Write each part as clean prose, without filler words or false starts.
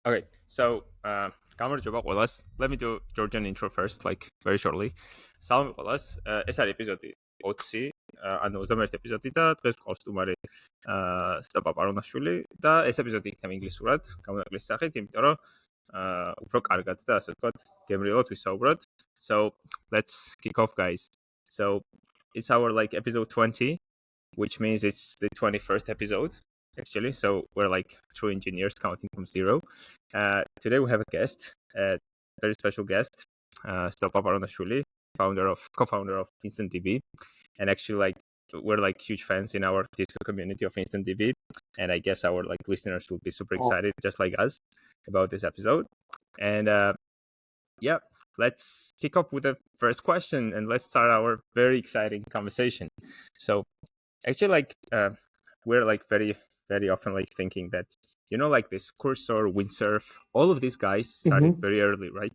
Okay, so გამარჯობა ყველას. Let me do Georgian intro first, like very shortly. Სალამი ყველას. ეს არის ეპიზოდი 20, ანუ 21 ეპიზოდი და დღეს გვყავს სტუმარი Stopa Parunashvili და ეს ეპიზოდი იქნება ინგლისურად, გამონაკლისის სახით, იმიტომ რომ უფრო კარგად და ასე ვთქვათ, გემრიელად ვისაუბროთ. So, let's kick off guys. So, it's our like episode 20, which means it's the 21st episode. Actually, so we're like true engineers counting from zero. Today we have a guest, a very special guest, Stopa Parunashvili, co-founder of InstantDB, and actually like we're like huge fans in our Discord community of InstantDB, and I guess our like listeners will be super excited, just like us, about this episode. And yeah, let's kick off with the first question, and let's start our very exciting conversation. So actually, like we're like very often like thinking that, you know, like this Cursor, Windsurf, all of these guys started very early, right?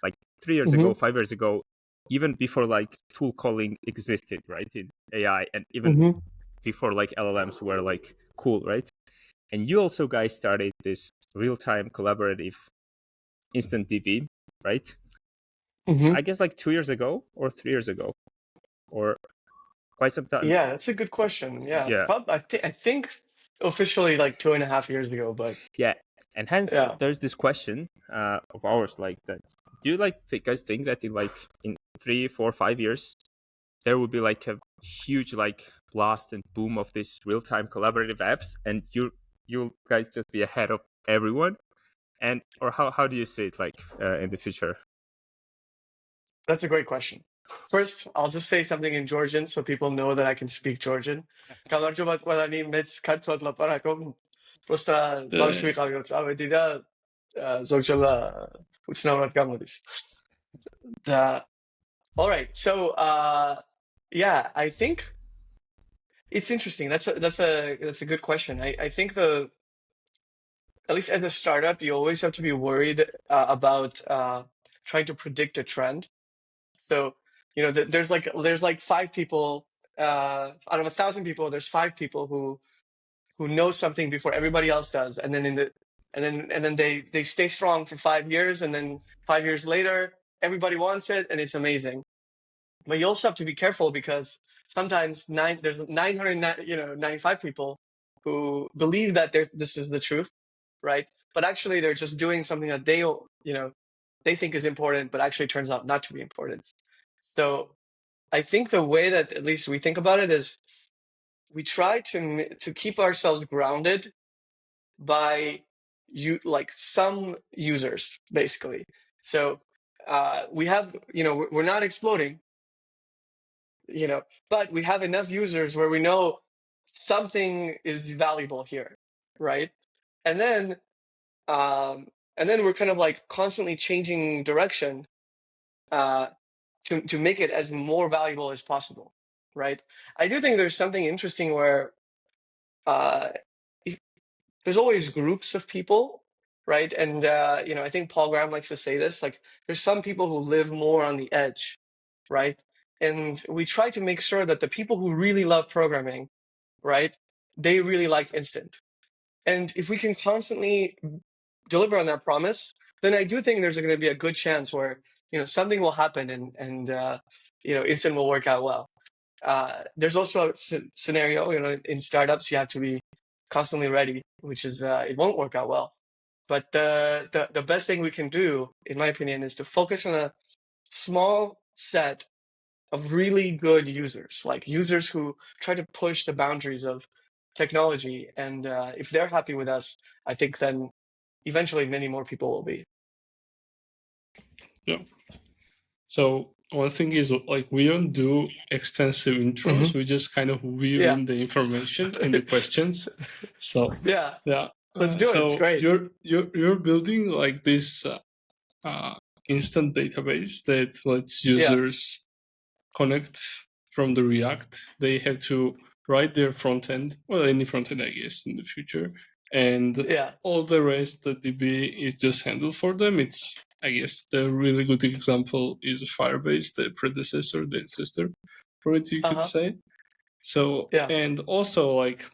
Like 3 years ago, 5 years ago, even before like tool calling existed, right, in AI, and even before like LLMs were like cool, right? And you also guys started this real-time collaborative InstantDB, right? I guess like 2 years ago or 3 years ago, or quite some time. Yeah, that's a good question. Yeah. I think officially like 2.5 years ago, but yeah, and hence there's this question of ours, like that. Do you like guys think that in 3, 4, 5 years there will be like a huge like blast and boom of these real-time collaborative apps, and you guys just be ahead of everyone, and or how do you see it like in the future? That's a great question. First, I'll just say something in Georgian so people know that I can speak Georgian. გამარჯობა ყველანი, მეც ქართულად ლაპარაკობ. Просто ბავშვი ვიყავი, რომ წავედი და ზოგჯერა უცნაურად გამოდის. All right, so yeah, I think it's interesting. That's a good question. I think at least as a startup, you always have to be worried about trying to predict a trend. So, you know, there's like 5 people out of 1,000 people. There's 5 people who know something before everybody else does, and then they stay strong for 5 years, and then 5 years later, everybody wants it, and it's amazing. But you also have to be careful because sometimes there's 995 people who believe that this is the truth, right? But actually, they're just doing something that they think is important, but actually turns out not to be important. So I think the way that at least we think about it is we try to keep ourselves grounded by like some users, basically. So we have, we're not exploding, but we have enough users where we know something is valuable here, right? And then we're kind of like constantly changing direction to make it as more valuable as possible, right? I do think there's something interesting where there's always groups of people, right? And I think Paul Graham likes to say this, like there's some people who live more on the edge, right? And we try to make sure that the people who really love programming, right, they really like instant. And if we can constantly deliver on that promise, then I do think there's going to be a good chance where something will happen and instant will work out well. There's also a scenario, in startups you have to be constantly ready, which is it won't work out well. But the best thing we can do, in my opinion, is to focus on a small set of really good users, like users who try to push the boundaries of technology. And if they're happy with us, I think then eventually many more people will be. Yeah. So one thing is like we don't do extensive intros. We just kind of weave in the information in the questions. So yeah, let's do it. It's great. You're building like this instant database that lets users connect from the React. They have to write their front end, well, any front end, I guess, in the future, and all the rest, the DB is just handled for them. It's, I guess, the really good example is Firebase, the predecessor, the ancestor for it, you could say. So, and also like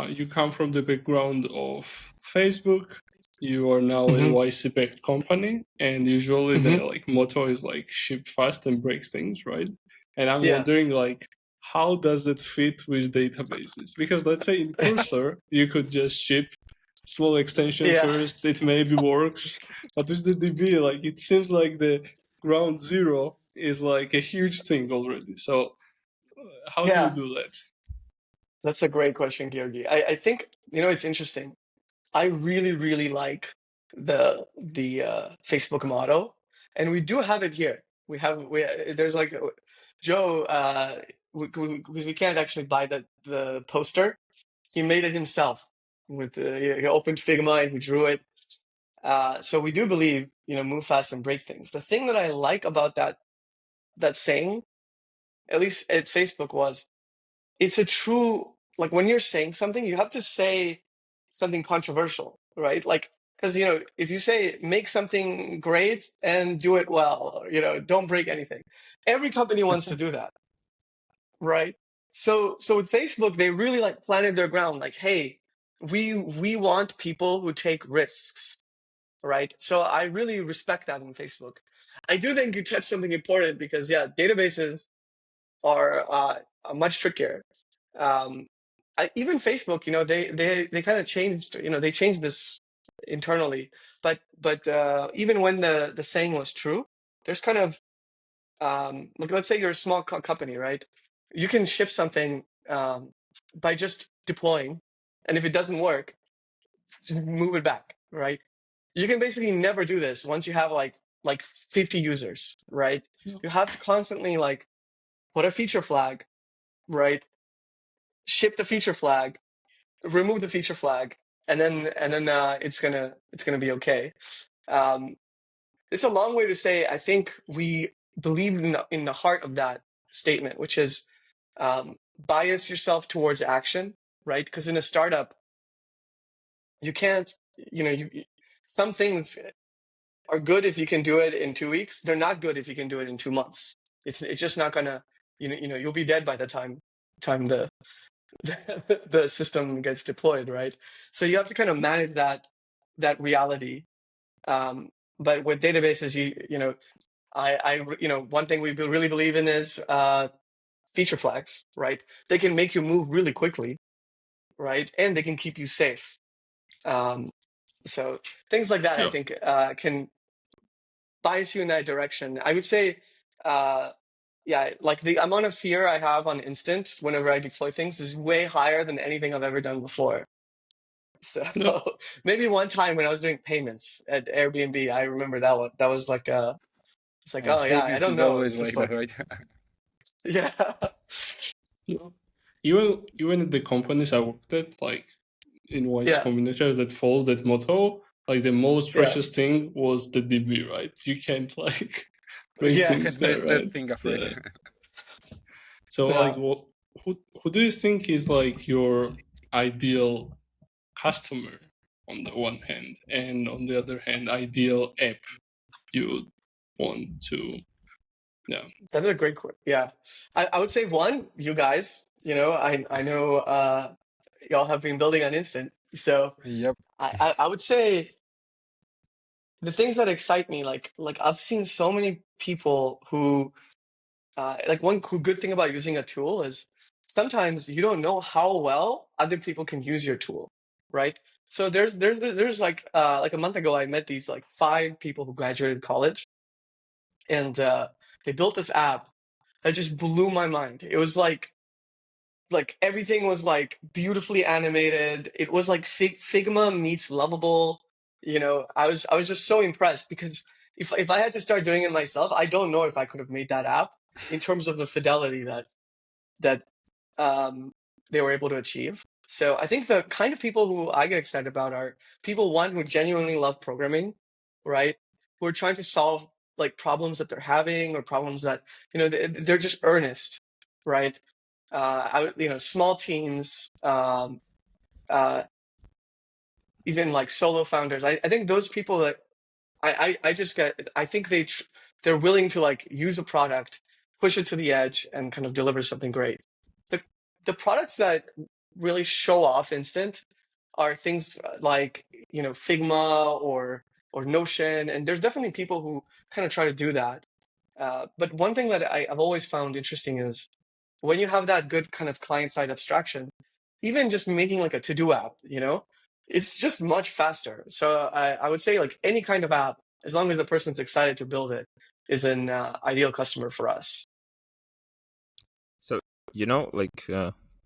you come from the background of Facebook, you are now a YC-backed company, and usually the like motto is like ship fast and break things, right? And I'm wondering like how does it fit with databases? Because let's say in Cursor you could just ship small extension first, it maybe works, but with the DB, like it seems like the ground zero is like a huge thing already. So how do you do that? That's a great question, Georgi. I think, it's interesting. I really, really like the Facebook motto, and we do have it here. There's like Joe, because we can't actually buy the poster. He made it himself he opened Figma and he drew it. So we do believe, move fast and break things. The thing that I like about that saying, at least at Facebook, was it's a true, like when you're saying something, you have to say something controversial, right? Like, because, if you say make something great and do it well, don't break anything. Every company wants to do that, right? So with Facebook, they really like planted their ground, like, hey, we want people who take risks, right? So I really respect that in Facebook. I do think you touched something important because, databases are much trickier. Even Facebook, they kind of changed, they changed this internally. But even when the saying was true, there's kind of like, let's say you're a small company, right? You can ship something by just deploying, and if it doesn't work, just move it back, right? You can basically never do this once you have like 50 users, right? You have to constantly like put a feature flag, right? Ship the feature flag, remove the feature flag, and then it's gonna be okay. It's a long way to say I think we believe in the heart of that statement, which is bias yourself towards action, right? Because in a startup, you can't, some things are good if you can do it in 2 weeks. They're not good if you can do it in 2 months. It's just not gonna, you'll be dead by the time the the system gets deployed, right? So you have to kind of manage that reality. But with databases, one thing we really believe in is feature flags, right? They can make you move really quickly, right? And they can keep you safe. So things like that, I think, can bias you in that direction. I would say, like the amount of fear I have on Instant whenever I deploy things is way higher than anything I've ever done before. So maybe one time when I was doing payments at Airbnb, I remember that one. That was like it's like, oh yeah, I don't is know. always It's just like like, that, right? yeah. Even at the companies I worked at, like in White's Combinator that follow that motto, like the most precious thing was the DB, right? You can't like break things there, That right? thing afraid. So like, who do you think is like your ideal customer on the one hand, and on the other hand, ideal app you want to? Yeah, That's a great question. Yeah, I would say one, you guys. I know y'all have been building on Instant, so Yep. I would say the things that excite me, like I've seen so many people who like one good thing about using a tool is sometimes you don't know how well other people can use your tool, right? So there's like a month ago I met these like 5 people who graduated college, and they built this app that just blew my mind. It was like everything was like beautifully animated. It was like Figma meets Lovable. I was just so impressed because if I had to start doing it myself, I don't know if I could have made that app in terms of the fidelity that they were able to achieve. So I think the kind of people who I get excited about are people, one, who genuinely love programming, right? Who are trying to solve like problems that they're having or problems that, they're just earnest, right? Small teams, even like solo founders. I think those people that I just get, I think they're willing to like use a product, push it to the edge, and kind of deliver something great. The products that really show off Instant are things like Figma or Notion, and there's definitely people who kind of try to do that. But one thing that I've always found interesting is when you have that good kind of client-side abstraction, even just making like a to-do app, it's just much faster. So I would say like any kind of app, as long as the person's excited to build it, is an ideal customer for us. So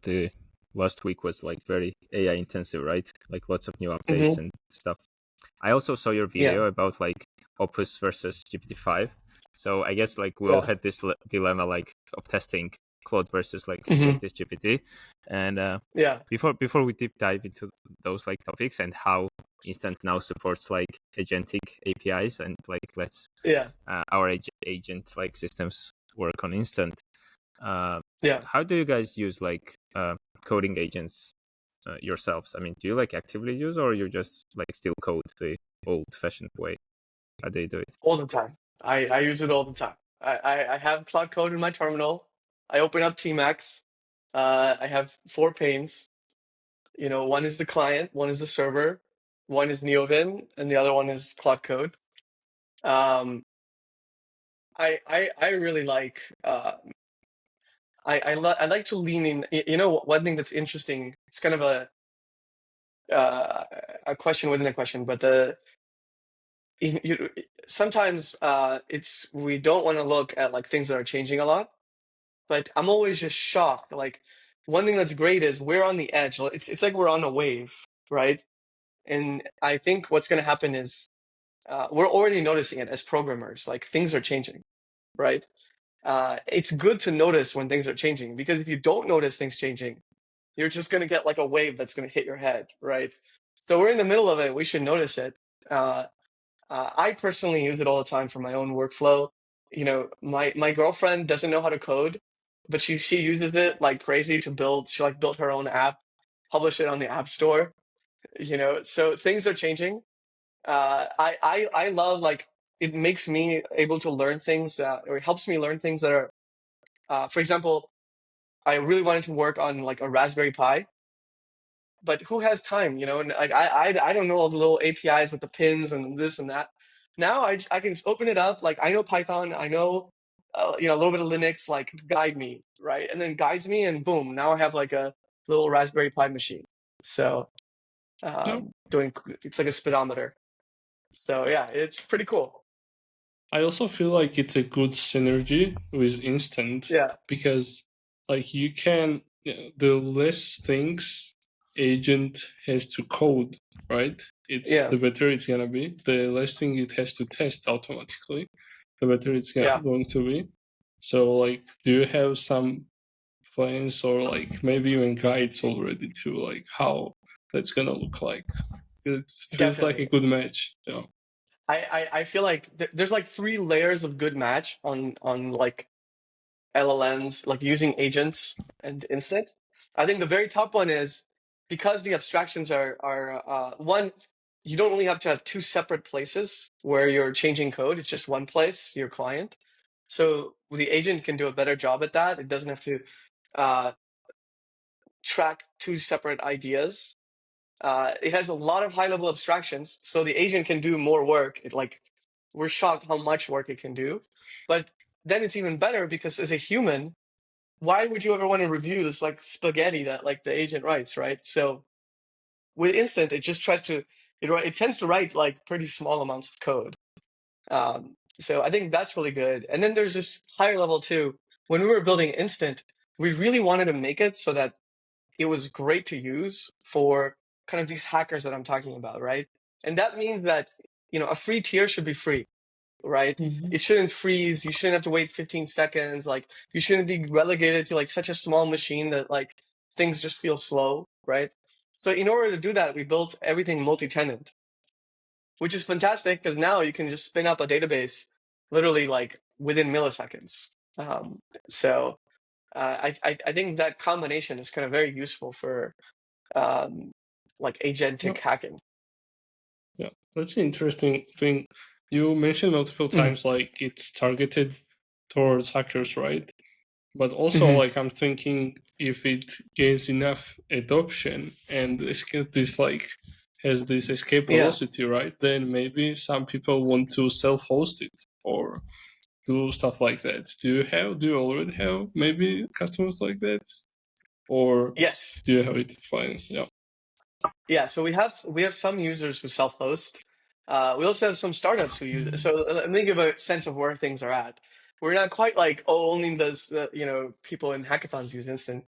the last week was like very AI intensive, right? Like lots of new updates and stuff. I also saw your video about like Opus versus GPT-5. So I guess like we all had this dilemma like of testing Claude versus like latest GPT. And before we deep dive into those like topics and how Instant now supports like agentic APIs and like our agent like systems work on Instant. How do you guys use like coding agents yourselves? I mean, do you like actively use, or you just like still code the old-fashioned way? How do you do it? All the time. I use it all the time. I have Cloud Code in my terminal. I open up Tmax. I have 4 panes. One is the client, one is the server, one is Neovin, and the other one is Cloud Code. I really like. I like to lean in. One thing that's interesting. It's kind of a question within a question, but sometimes we don't want to look at like things that are changing a lot, but I'm always just shocked. Like one thing that's great is we're on the edge. It's like we're on a wave, right? And I think what's going to happen is we're already noticing it as programmers. Like things are changing, right? It's good to notice when things are changing, because if you don't notice things changing, you're just going to get like a wave that's going to hit your head, right? So we're in the middle of it. We should notice it. I personally use it all the time for my own workflow. My girlfriend doesn't know how to code, but she uses it like crazy to build. She like built her own app, published it on the App Store. So things are changing. I love like it makes me able to learn things or it helps me learn things that are, for example, I really wanted to work on like a Raspberry Pi, but who has time? And like I don't know all the little APIs with the pins and this and that. Now I can just open it up. Like I know Python, I know a little bit of Linux. Like guide me, right? And then guides me, and boom, now I have like a little Raspberry Pi machine. So doing it's like a speedometer. So yeah, it's pretty cool. I also feel like it's a good synergy with Instant. Yeah. Because like you can, the less things agent has to code, right? The better it's gonna be. The less thing it has to test automatically, the better it's going to be. So like, do you have some plans or like maybe even guides already to like how that's gonna look like? It feels like a good match. Yeah. I feel like there's like 3 layers of good match on like LLMs, like using agents and Instant. I think the very top one is because the abstractions are one, you don't really have to have 2 separate places where you're changing code. It's just one place, your client. So the agent can do a better job at that. It doesn't have to track 2 separate ideas. It has a lot of high-level abstractions, so the agent can do more work. We're shocked how much work it can do. But then it's even better because as a human, why would you ever want to review this like spaghetti that like the agent writes, right? So with Instant, it just it tends to write like pretty small amounts of code. So I think that's really good. And then there's this higher level too. When we were building Instant, we really wanted to make it so that it was great to use for kind of these hackers that I'm talking about, right? And that means that, a free tier should be free, right? It shouldn't freeze. You shouldn't have to wait 15 seconds. Like you shouldn't be relegated to like such a small machine that like things just feel slow, right? So in order to do that, we built everything multi-tenant, which is fantastic because now you can just spin up a database literally like within milliseconds. So I think that combination is kind of very useful for like agentic hacking. Yeah, that's an interesting thing. You mentioned multiple times like it's targeted towards hackers, right? But also like I'm thinking if it gains enough adoption and this like has this escape velocity, right? Then maybe some people want to self-host it or do stuff like that. Do you already have maybe customers like that, or Yes. do you have it financed? Yeah. Yeah, so we have some users who self-host. We also have some startups who use it. So let me give a sense of where things are at. We're not quite like, oh, only does people in hackathons use Instant.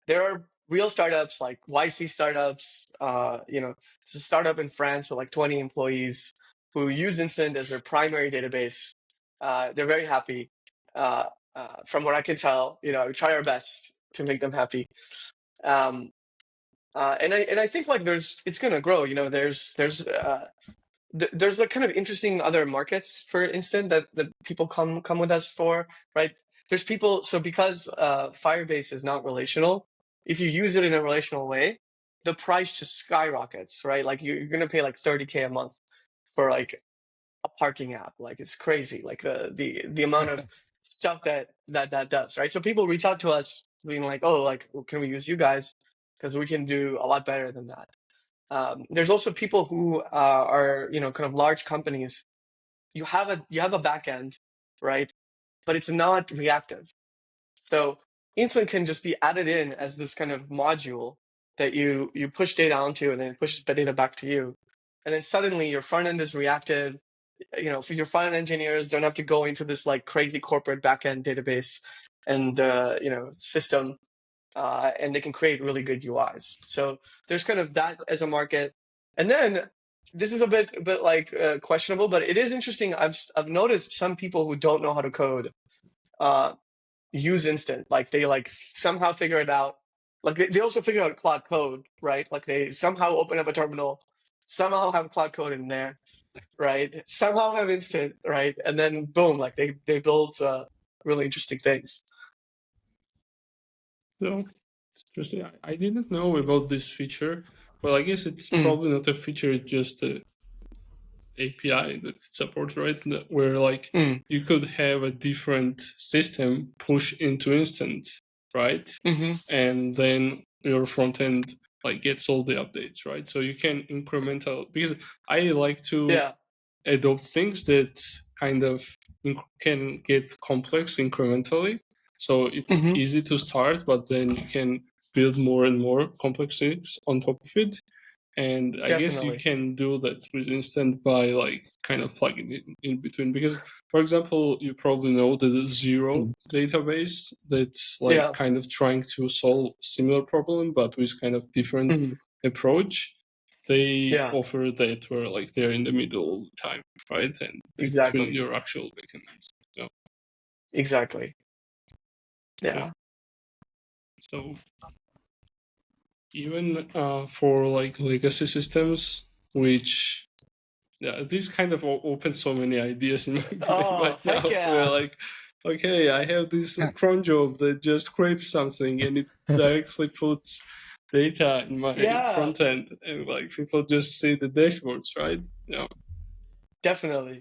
There are real startups like YC startups. There's a startup in France with like 20 employees who use Instant as their primary database. They're very happy. From what I can tell, we try our best to make them happy. And I think like it's gonna grow. There's like kind of interesting other markets for Instant that people come with us for, right? There's people, so because Firebase is not relational, if you use it in a relational way, the price just skyrockets, right? Like you're gonna pay like 30K a month for like a parking app. Like it's crazy, like the amount of stuff that does, right? So people reach out to us being like, oh, like can we use you guys? Because we can do a lot better than that. There's also people who are kind of large companies. You have a back end, right? But it's not reactive. So Instant can just be added in as this kind of module that you push data onto, and then it pushes the data back to you. And then suddenly your front end is reactive. For your front end engineers, don't have to go into this like crazy corporate backend database and system, and they can create really good UIs. So there's kind of that as a market. And then this is a bit like questionable, but it is interesting. I've noticed some people who don't know how to code use Instant. Like they like somehow figure it out. Like they also figure out Cloud Code, right? Like they somehow open up a terminal, somehow have Cloud Code in there, right? Somehow have Instant, right? And then boom, like they build really interesting things. So interesting. I didn't know about this feature. Well, I guess it's probably not a feature; it's just a API that it supports, right? Where like you could have a different system push into Instant, right? And then your front end like gets all the updates, right? So you can incremental, because I like to adopt things that kind of can get complex incrementally. So it's easy to start, but then you can build more and more complexes things on top of it. And I guess you can do that with Instant by like kind of plugging it in between. Because, for example, you probably know the Zero database that's like kind of trying to solve similar problem, but with kind of different approach. They offer that where like they're in the middle all the time, right? And between your actual backends. So. Exactly. Yeah. So even for like legacy systems, which this kind of opens so many ideas in my brain right now. Where like, okay, I have this cron job that just scrapes something and it directly puts data in my front end, and like people just see the dashboards, right? Yeah. Definitely.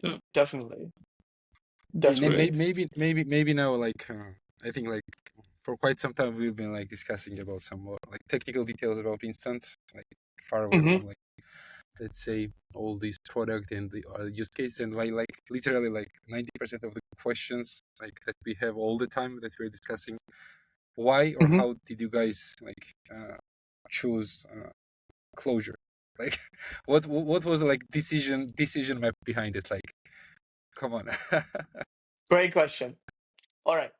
Maybe now, like I think like for quite some time we've been like discussing about some more like technical details about Instant, like far away from like, let's say, all these product and the use cases, and like literally like 90% of the questions like that we have all the time that we're discussing, why or how did you guys like choose Clojure? Like what was like decision map behind it? Like, come on. Great question. All right,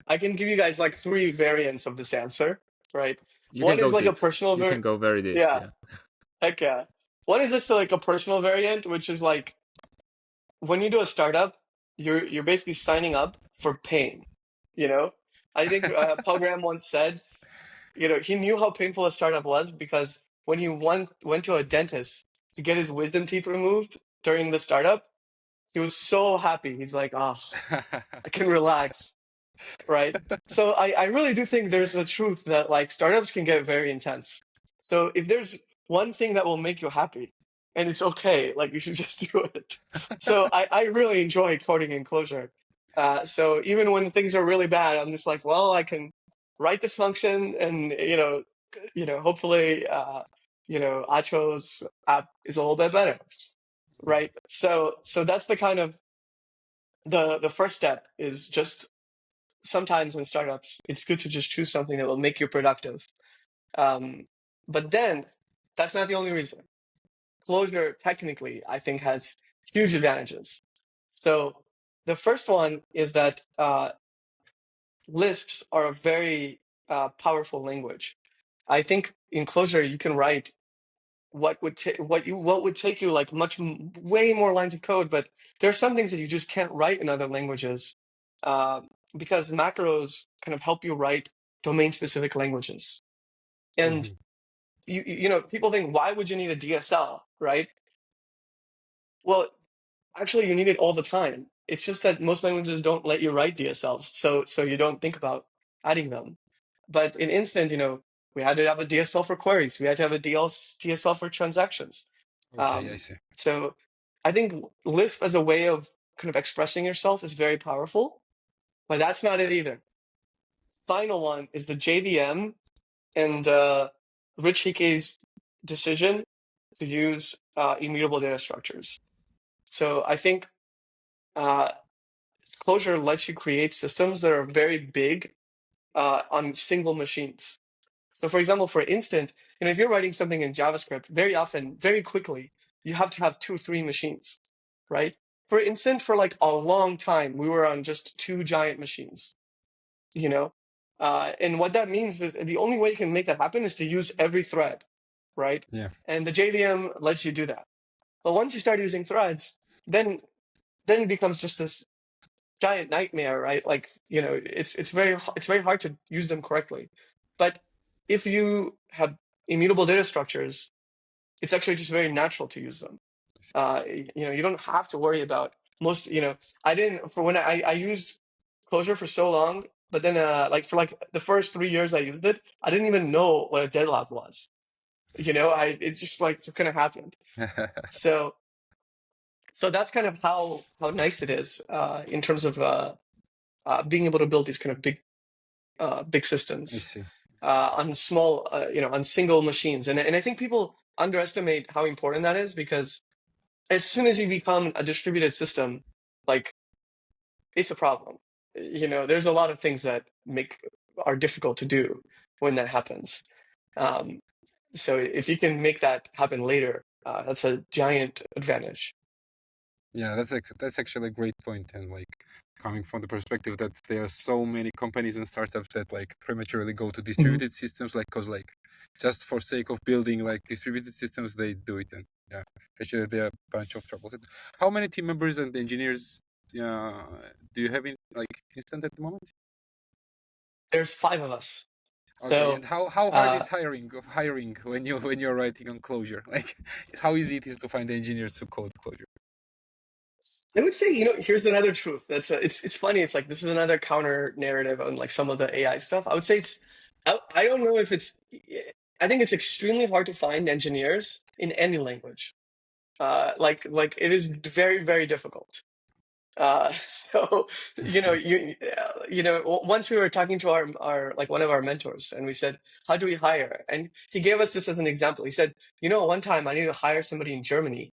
I can give you guys like 3 variants of this answer, right? One is like deep. A personal variant. You can go very deep. Yeah. Heck yeah. One is just like a personal variant, which is like when you do a startup, you're basically signing up for pain. I think Paul Graham once said, he knew how painful a startup was because when he went to a dentist to get his wisdom teeth removed during the startup, he was so happy. He's like, oh, I can relax. Right. So I really do think there's a truth that like startups can get very intense. So if there's one thing that will make you happy, and it's okay, like you should just do it. So I really enjoy coding in Clojure. So even when things are really bad, I'm just like, well, I can write this function, and hopefully, Acho's app is a little bit better, right? So that's the kind of the first step is just sometimes in startups, it's good to just choose something that will make you productive. But then that's not the only reason. Clojure technically, I think, has huge advantages. So the first one is that Lisps are a very powerful language. I think in Clojure you can write what would take you like way more lines of code, but there are some things that you just can't write in other languages because macros kind of help you write domain-specific languages. And people think, why would you need a DSL, right? Well, actually, you need it all the time. It's just that most languages don't let you write DSLs, so you don't think about adding them. But in Instant, we had to have a DSL for queries. We had to have a DSL for transactions. Okay, I see. So I think Lisp as a way of kind of expressing yourself is very powerful, but that's not it either. Final one is the JVM and Rich Hickey's decision to use immutable data structures. So I think Clojure lets you create systems that are very big on single machines. So for example, for Instant, if you're writing something in JavaScript, very often, very quickly, you have to have 2-3 machines, right? For Instant, for like a long time, we were on just 2 giant machines, and what that means is the only way you can make that happen is to use every thread, right? Yeah. And the JVM lets you do that. But once you start using threads, then it becomes just this giant nightmare, right? Like, it's very hard to use them correctly. But if you have immutable data structures, it's actually just very natural to use them. You don't have to worry about most. I didn't for when I used Clojure for so long, but then for the first 3 years I used it, I didn't even know what a deadlock was. It just kind of happened. So that's kind of how nice it is in terms of being able to build these kind of big systems. I see. On small, on single machines. And I think people underestimate how important that is, because as soon as you become a distributed system, it's a problem. There's a lot of things that are difficult to do when that happens. So if you can make that happen later, that's a giant advantage. Yeah, that's actually a great point, and coming from the perspective that there are so many companies and startups that prematurely go to distributed systems, because just for sake of building distributed systems, they do it, and yeah, actually there are a bunch of troubles. How many team members and engineers do you have in Instant at the moment? There's 5 of us. Okay, so and how hard is hiring when you're writing on Clojure? How easy it is to find engineers to code Clojure? I would say, here's another truth. It's funny. It's this is another counter narrative on some of the AI stuff. I would say I don't know if I think it's extremely hard to find engineers in any language. It is very, very difficult. So, once we were talking to our one of our mentors, and we said, how do we hire? And he gave us this as an example. He said, one time I needed to hire somebody in Germany.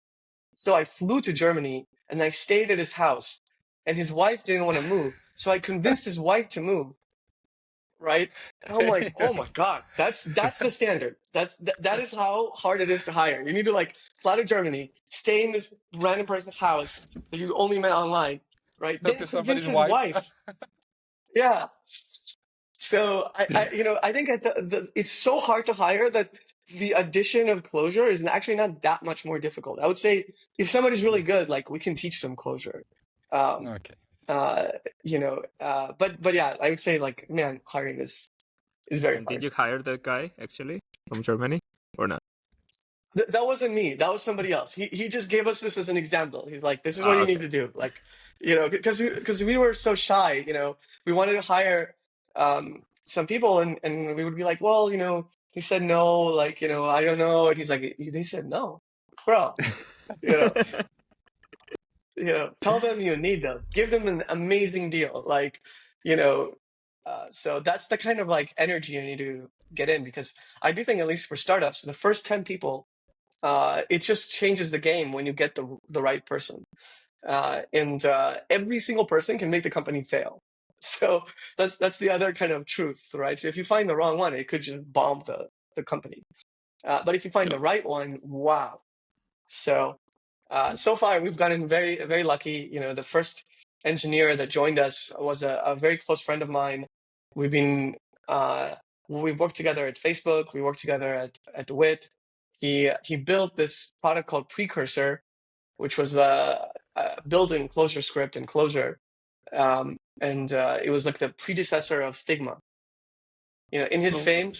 So I flew to Germany and I stayed at his house, and his wife didn't want to move. So I convinced his wife to move. Right. And I'm like, oh my God, that's the standard. That is how hard it is to hire. You need to fly to Germany, stay in this random person's house that you only met online, right? Then convince his wife. Yeah. So I think it's so hard to hire that the addition of Clojure is actually not that much more difficult. I would say if somebody's really good, we can teach them Clojure. Okay. But yeah, I would say man, hiring is very hard. Did you hire that guy actually from Germany or not? That wasn't me. That was somebody else. He just gave us this as an example. He's like, this is what you need to do. Because we were so shy, we wanted to hire some people, and we would be like, well, he said no, I don't know. And he's like, they said no, bro, tell them you need them, give them an amazing deal. So that's the kind of like energy you need to get in, because I do think, at least for startups, the first 10 people, it just changes the game when you get the right person. And every single person can make the company fail. So that's the other kind of truth, right? So if you find the wrong one, it could just bomb the company. But if you find Yeah. the right one, wow. So so far we've gotten very, very lucky. The first engineer that joined us was a very close friend of mine. We've been we've worked together at Facebook. We worked together at WIT. He built this product called Precursor, which was building Clojure script and Clojure, and it was like the predecessor of Figma. In his fame,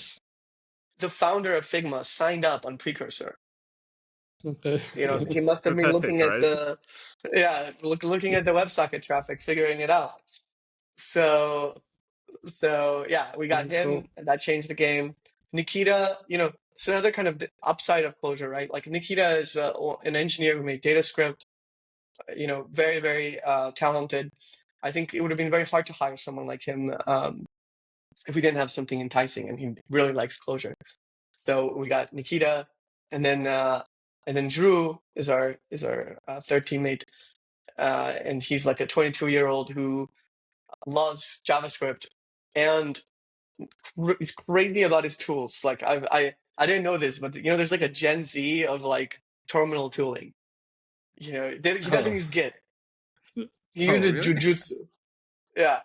the founder of Figma signed up on Precursor. Okay. He must have To been test looking it, at right? looking at the WebSocket traffic, figuring it out. So yeah, we got him, and that changed the game. Nikita, it's another kind of upside of Clojure, right? Like Nikita is an engineer who made DataScript, very, very talented. I think it would have been very hard to hire someone like him if we didn't have something enticing, and he really likes Clojure. So we got Nikita, and then Drew is our third teammate, and he's like a 22-year-old who loves JavaScript, and he's crazy about his tools. Like I didn't know this, but there's like a Gen Z of like terminal tooling. He doesn't use Git. He uses really? Jujutsu. Yeah.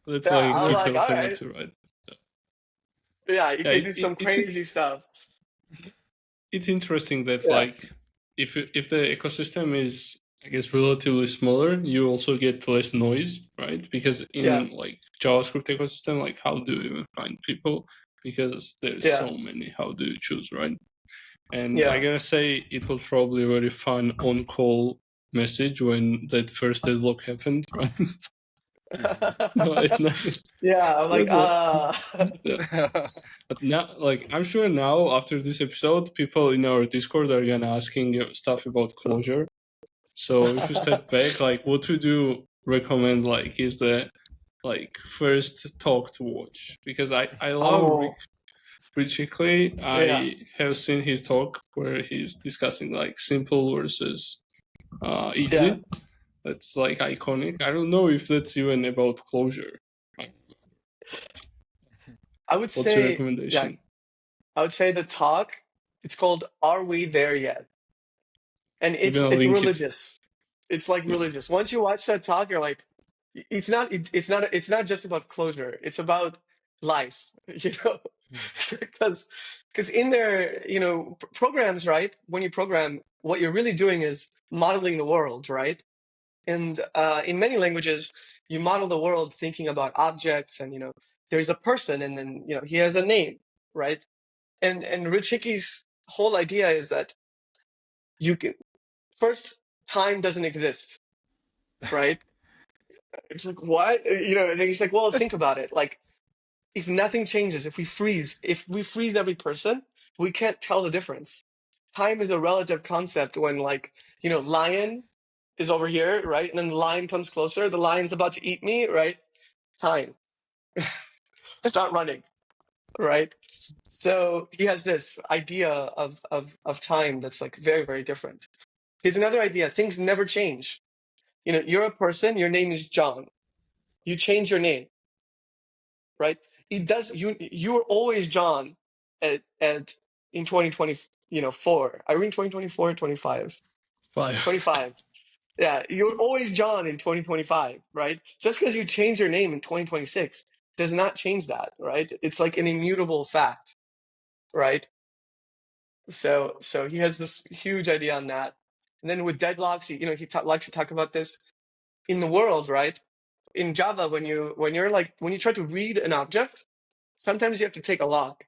That's Yeah, like I'm good like, to all know right. too, right? Yeah, you Yeah, can do some crazy stuff. it's interesting that Yeah. like if the ecosystem is, I guess, relatively smaller, you also get less noise, right? Because in Yeah. like JavaScript ecosystem, like how do you even find people? Because there's Yeah. so many. How do you choose, right? And I Yeah. gotta say, it was probably a very fun on-call message when that first deadlock happened, right? No, it's not. Yeah, I'm like, Yeah. But now, like, I'm sure now after this episode, people in our Discord are gonna asking you stuff about Clojure. So if you step back, like, what would you recommend? Like, is the like first talk to watch? Because I love Rich Hickey. yeah. I have seen his talk where he's discussing like simple versus easy. Yeah. That's like iconic. I don't know if that's even about Clojure. I would What's your say, recommendation? the talk, it's called Are We There Yet? And I'm gonna it's link it. religious. It's like Yeah. religious. Once you watch that talk, you're like, it's not just about Clojure. It's about life, because in there, programs, right? When you program, what you're really doing is modeling the world, right? And in many languages, you model the world thinking about objects, and there's a person, and then he has a name, right? And Rich Hickey's whole idea is that you can first, time doesn't exist, right? It's like, what? And then he's like, well, think about it. Like, if nothing changes, if we freeze every person, we can't tell the difference. Time is a relative concept when, like, lion is over here, right? And then the lion comes closer. The lion's about to eat me, right? Time. Start running, right? So he has this idea of time that's like very, very different. Here's another idea. Things never change. You're a person, your name is John. You change your name, right? It does. You were always John at in 2024. Are we in 2024 25? 5. 25. Yeah, you're always John in 2025, right? Just because you change your name in 2026 does not change that, right? It's like an immutable fact, right? So he has this huge idea on that. And then with deadlocks, he likes to talk about this in the world, right? In Java, when you try to read an object, sometimes you have to take a lock,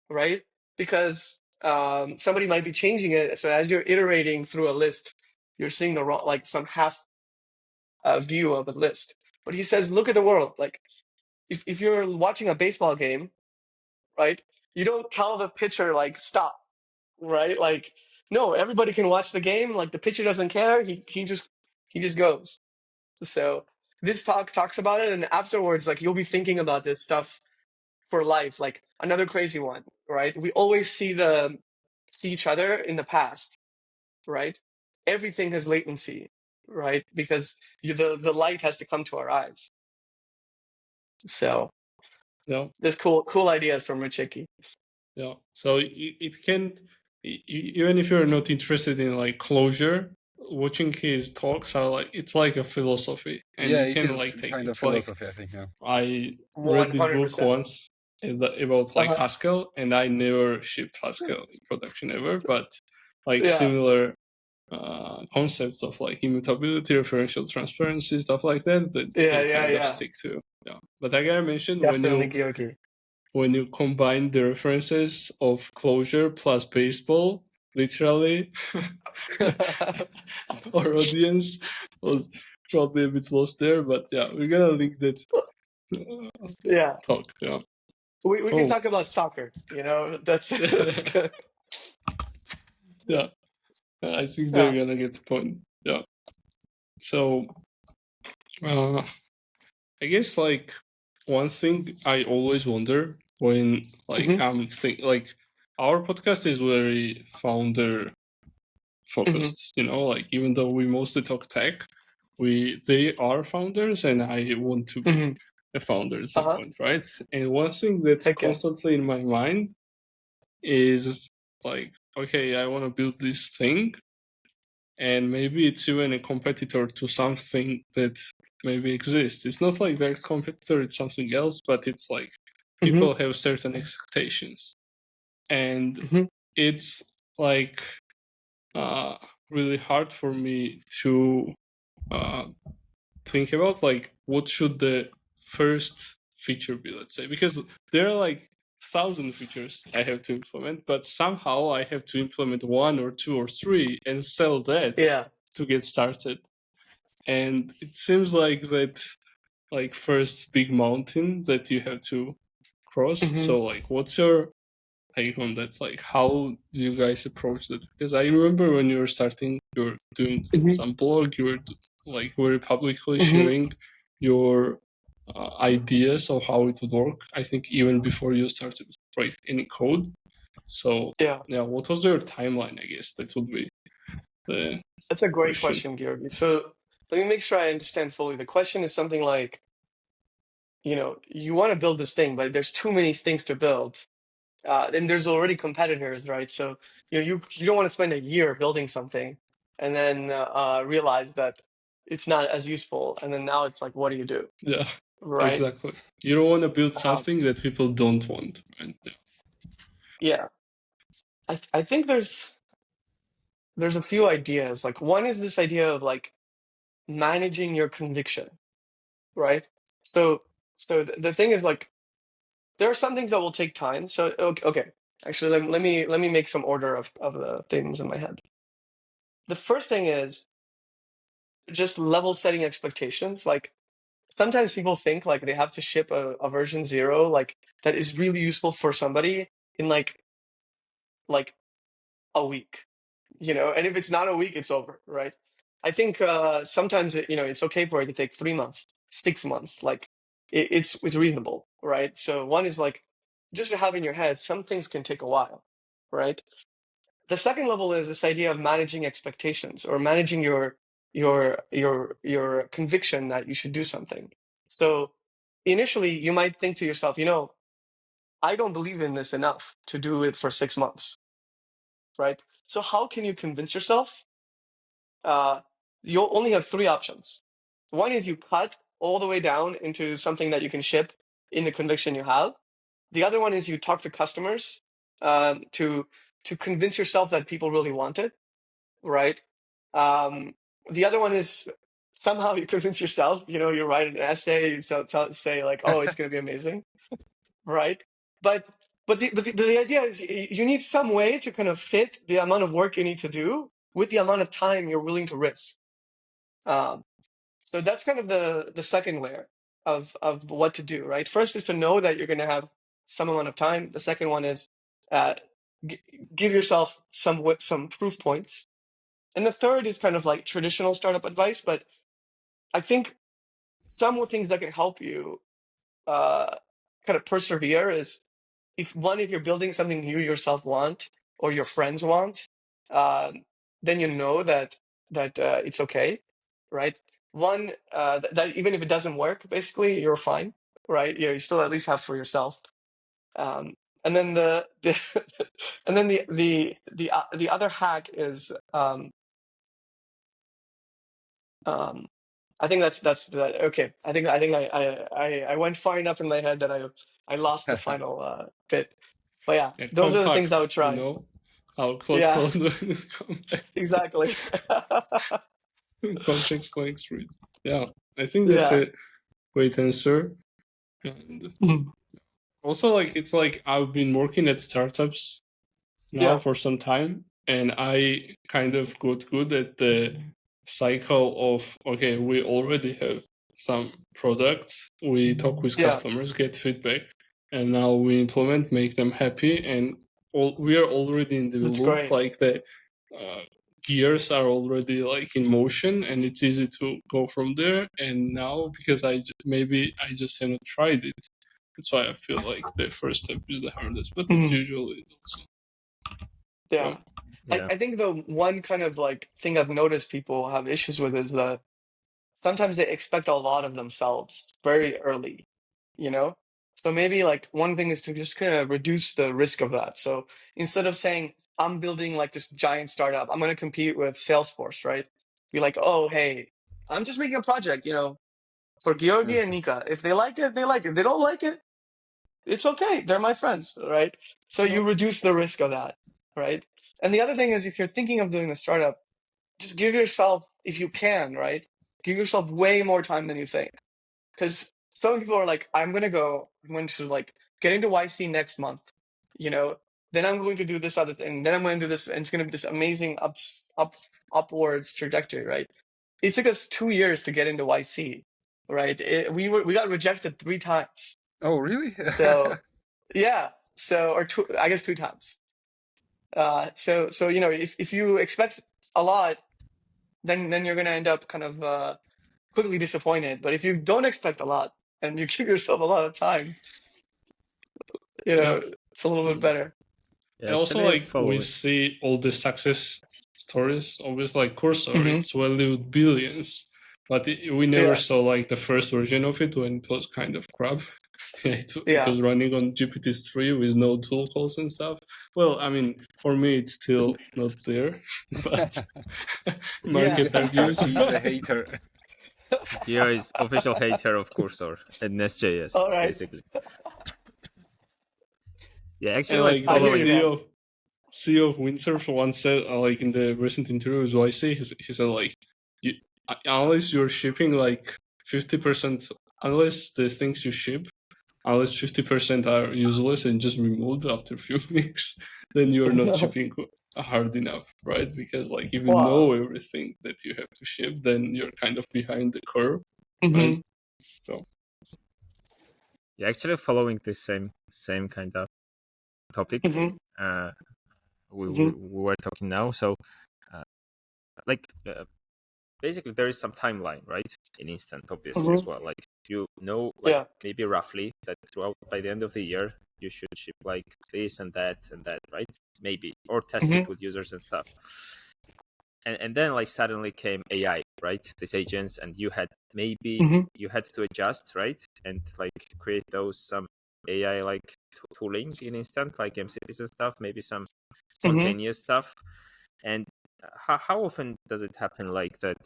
right? Because somebody might be changing it. So as you're iterating through a list, you're seeing the wrong, like some half view of a list. But he says, look at the world. Like if you're watching a baseball game, right? You don't tell the pitcher like stop, right? Like no, everybody can watch the game. Like the pitcher doesn't care. He just goes. So this talk talks about it, and afterwards, like you'll be thinking about this stuff for life. Like another crazy one, right? We always see each other in the past, right? Everything has latency, right? Because the light has to come to our eyes. So Yeah. there's cool ideas from Rich Hickey. Yeah. So it can, even if you're not interested in like Clojure, watching his talks are like, it's like a philosophy, and Yeah, you it can is like take kind of it's like, philosophy, I think. Yeah. I read this book 100%. once about like Uh-huh. Haskell, and I never shipped Haskell in production ever, but like Yeah. similar concepts of like immutability, referential transparency, stuff like that they kind of stick to. Yeah. But I gotta mention, Definitely, Georgi. when you combine the references of Clojure plus baseball, literally, our audience was probably a bit lost there. But yeah, we're gonna link that Yeah. talk. Yeah. We can Oh, talk about soccer, that's good. yeah. I think they're Yeah. gonna get the point. Yeah. So, I guess like one thing I always wonder when like I'm like our podcast is very founder focused, like even though we mostly talk tech, they are founders and I want to be a founder at some point, right? And one thing that's Heck yeah. constantly in my mind is like, okay, I want to build this thing, and maybe it's even a competitor to something that maybe exists. It's not like their competitor, it's something else, but it's like people have certain expectations. And it's like really hard for me to think about like what should the first feature be, let's say, because there are like 1,000 features I have to implement, but somehow I have to implement 1 or 2 or 3 and sell that to get started. And it seems like that like first big mountain that you have to cross. So like what's your take on that? Like how do you guys approach that? Because I remember when you were starting, you were doing some blog, you were like very publicly sharing your ideas of how it would work. I think even before you started to write any code. So yeah, what was your timeline? I guess that would be the That's a great question, Georgi. So let me make sure I understand fully. The question is something like, you want to build this thing, but there's too many things to build. And there's already competitors, right? So you don't want to spend a year building something and then realize that it's not as useful. And then now it's like, what do you do? Yeah, right? Exactly. You don't want to build something that people don't want. Right? Yeah. I think there's a few ideas. Like one is this idea of like managing your conviction, right? So the thing is like there are some things that will take time. So okay. Actually, let me make some order of the things in my head. The first thing is just level setting expectations. Like sometimes people think like they have to ship a version 0 like that is really useful for somebody in like a week, and if it's not a week, it's over, right? I think sometimes it's okay for it to take 3 months, 6 months, like it's reasonable, right? So one is like just to have in your head some things can take a while, right? The second level is this idea of managing expectations or managing your conviction that you should do something. So initially you might think to yourself, I don't believe in this enough to do it for 6 months, right? So how can you convince yourself? You only have 3 options. One is you cut all the way down into something that you can ship in the conviction you have. The other one is you talk to customers to convince yourself that people really want it, right? The other one is somehow you convince yourself. You write an essay, you say like, "Oh, it's going to be amazing," right? But the idea is you need some way to kind of fit the amount of work you need to do with the amount of time you're willing to risk. So that's kind of the second layer of what to do, right? First is to know that you're going to have some amount of time. The second one is give yourself some proof points. And the third is kind of like traditional startup advice, but I think some more things that can help you kind of persevere is if you're building something you yourself want or your friends want, then you know that it's okay, right? That even if it doesn't work, basically you're fine, right? You still at least have for yourself. And then the and then the other hack is I think that's okay. I think I went far enough in my head that I lost the final bit. But yeah, Yeah, those are the things I would compact, try. how Cloud Yeah, Code compact. exactly. Context length read. Yeah, I think that's Yeah. a great answer. And Mhm. also, like, it's like I've been working at startups now Yeah. for some time, and I kind of got good at the cycle of, okay, we already have some products, we talk with Yeah. customers, get feedback, and now we implement, make them happy, and we are already in the That's loop, great. like the gears are already like in motion, and it's easy to go from there. And now, because maybe I just haven't tried it, that's why I feel like the first step is the hardest, but it's Mhm. usually also. Yeah. Yeah. I think the one kind of like thing I've noticed people have issues with is that sometimes they expect a lot of themselves very early, you know? So maybe like one thing is to just kind of reduce the risk of that. So instead of saying, I'm building like this giant startup, I'm going to compete with Salesforce, right? Be like, oh, hey, I'm just making a project, for Georgi and Nika. If they like it, they like it. If they don't like it, it's okay. They're my friends, right? So Yeah. you reduce the risk of that, right? And the other thing is if you're thinking of doing a startup, just give yourself, if you can, right? Give yourself way more time than you think. Because some people are like, I'm going to like get into YC next month, you know, then I'm going to do this other thing, then I'm going to do this, and it's going to be this amazing upwards trajectory, right? It took us 2 years to get into YC, right? We got rejected 3 times. Oh, really? So yeah, or two, I guess 2 times. So if you expect a lot, then you're gonna end up kind of quickly disappointed. But if you don't expect a lot and you give yourself a lot of time, Yeah. it's a little bit better. Yeah, And also, actually, I like, we follow it. see all the success stories, always like Cursor, Hmm. it's valued billions, but we never Yeah, saw like the first version of it when it was kind of crap. It yeah, was running on GPT-3 with no tool calls and stuff. Well, I mean, for me, it's still not there, but yeah. market argues. He's a hater. Gio is official hater of Cursor and Nest.js, All right. basically. Yeah, actually, And like like the I hear you, following. man. CEO of Windsurf once said, like in the recent interview with YC, he said like, you, unless you're shipping like 50%, unless the things you ship, unless 50% are useless and just removed after a few weeks, then you're not shipping hard enough, right? Because like if you Wow. know everything that you have to ship, then you're kind of behind the curve, Hmm. right? So Yeah, actually, following this same kind of topic, Hmm. uh, we, Hmm. we we were talking now. So, uh, like, basically, there is some timeline, right? In Instant, obviously, Hmm. as well. Like, you know, like Yeah. maybe roughly that throughout by the end of the year, you should ship like this and that, right? Maybe, or test Hmm. it with users and stuff. And then like suddenly came AI, right? These agents, and you had Hmm. to adjust, right? And like create those some AI like tooling in Instant, like MCPs and stuff, maybe some Hmm. spontaneous stuff. And how often does it happen like that?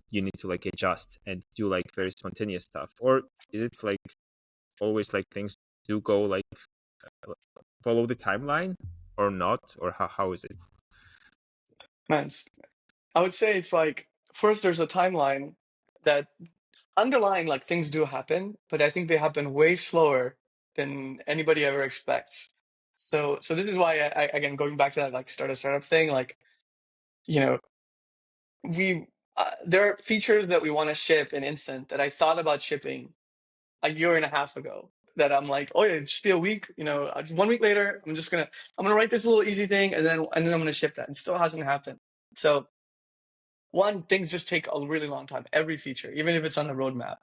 You need to like adjust and do like very spontaneous stuff, or is it like always like things do go like follow the timeline or not, or how is it? Man, I would say it's like first there's a timeline that underlying like things do happen, but I think they happen way slower than anybody ever expects. So this is why I again going back to that like startup thing, like you know we there are features that we want to ship in Instant that I thought about shipping a year and a half ago. That I'm like, oh yeah, it should be a week. Just 1 week later, I'm gonna write this little easy thing, and then I'm gonna ship that. And still hasn't happened. So one, things just take a really long time. Every feature, even if it's on the roadmap.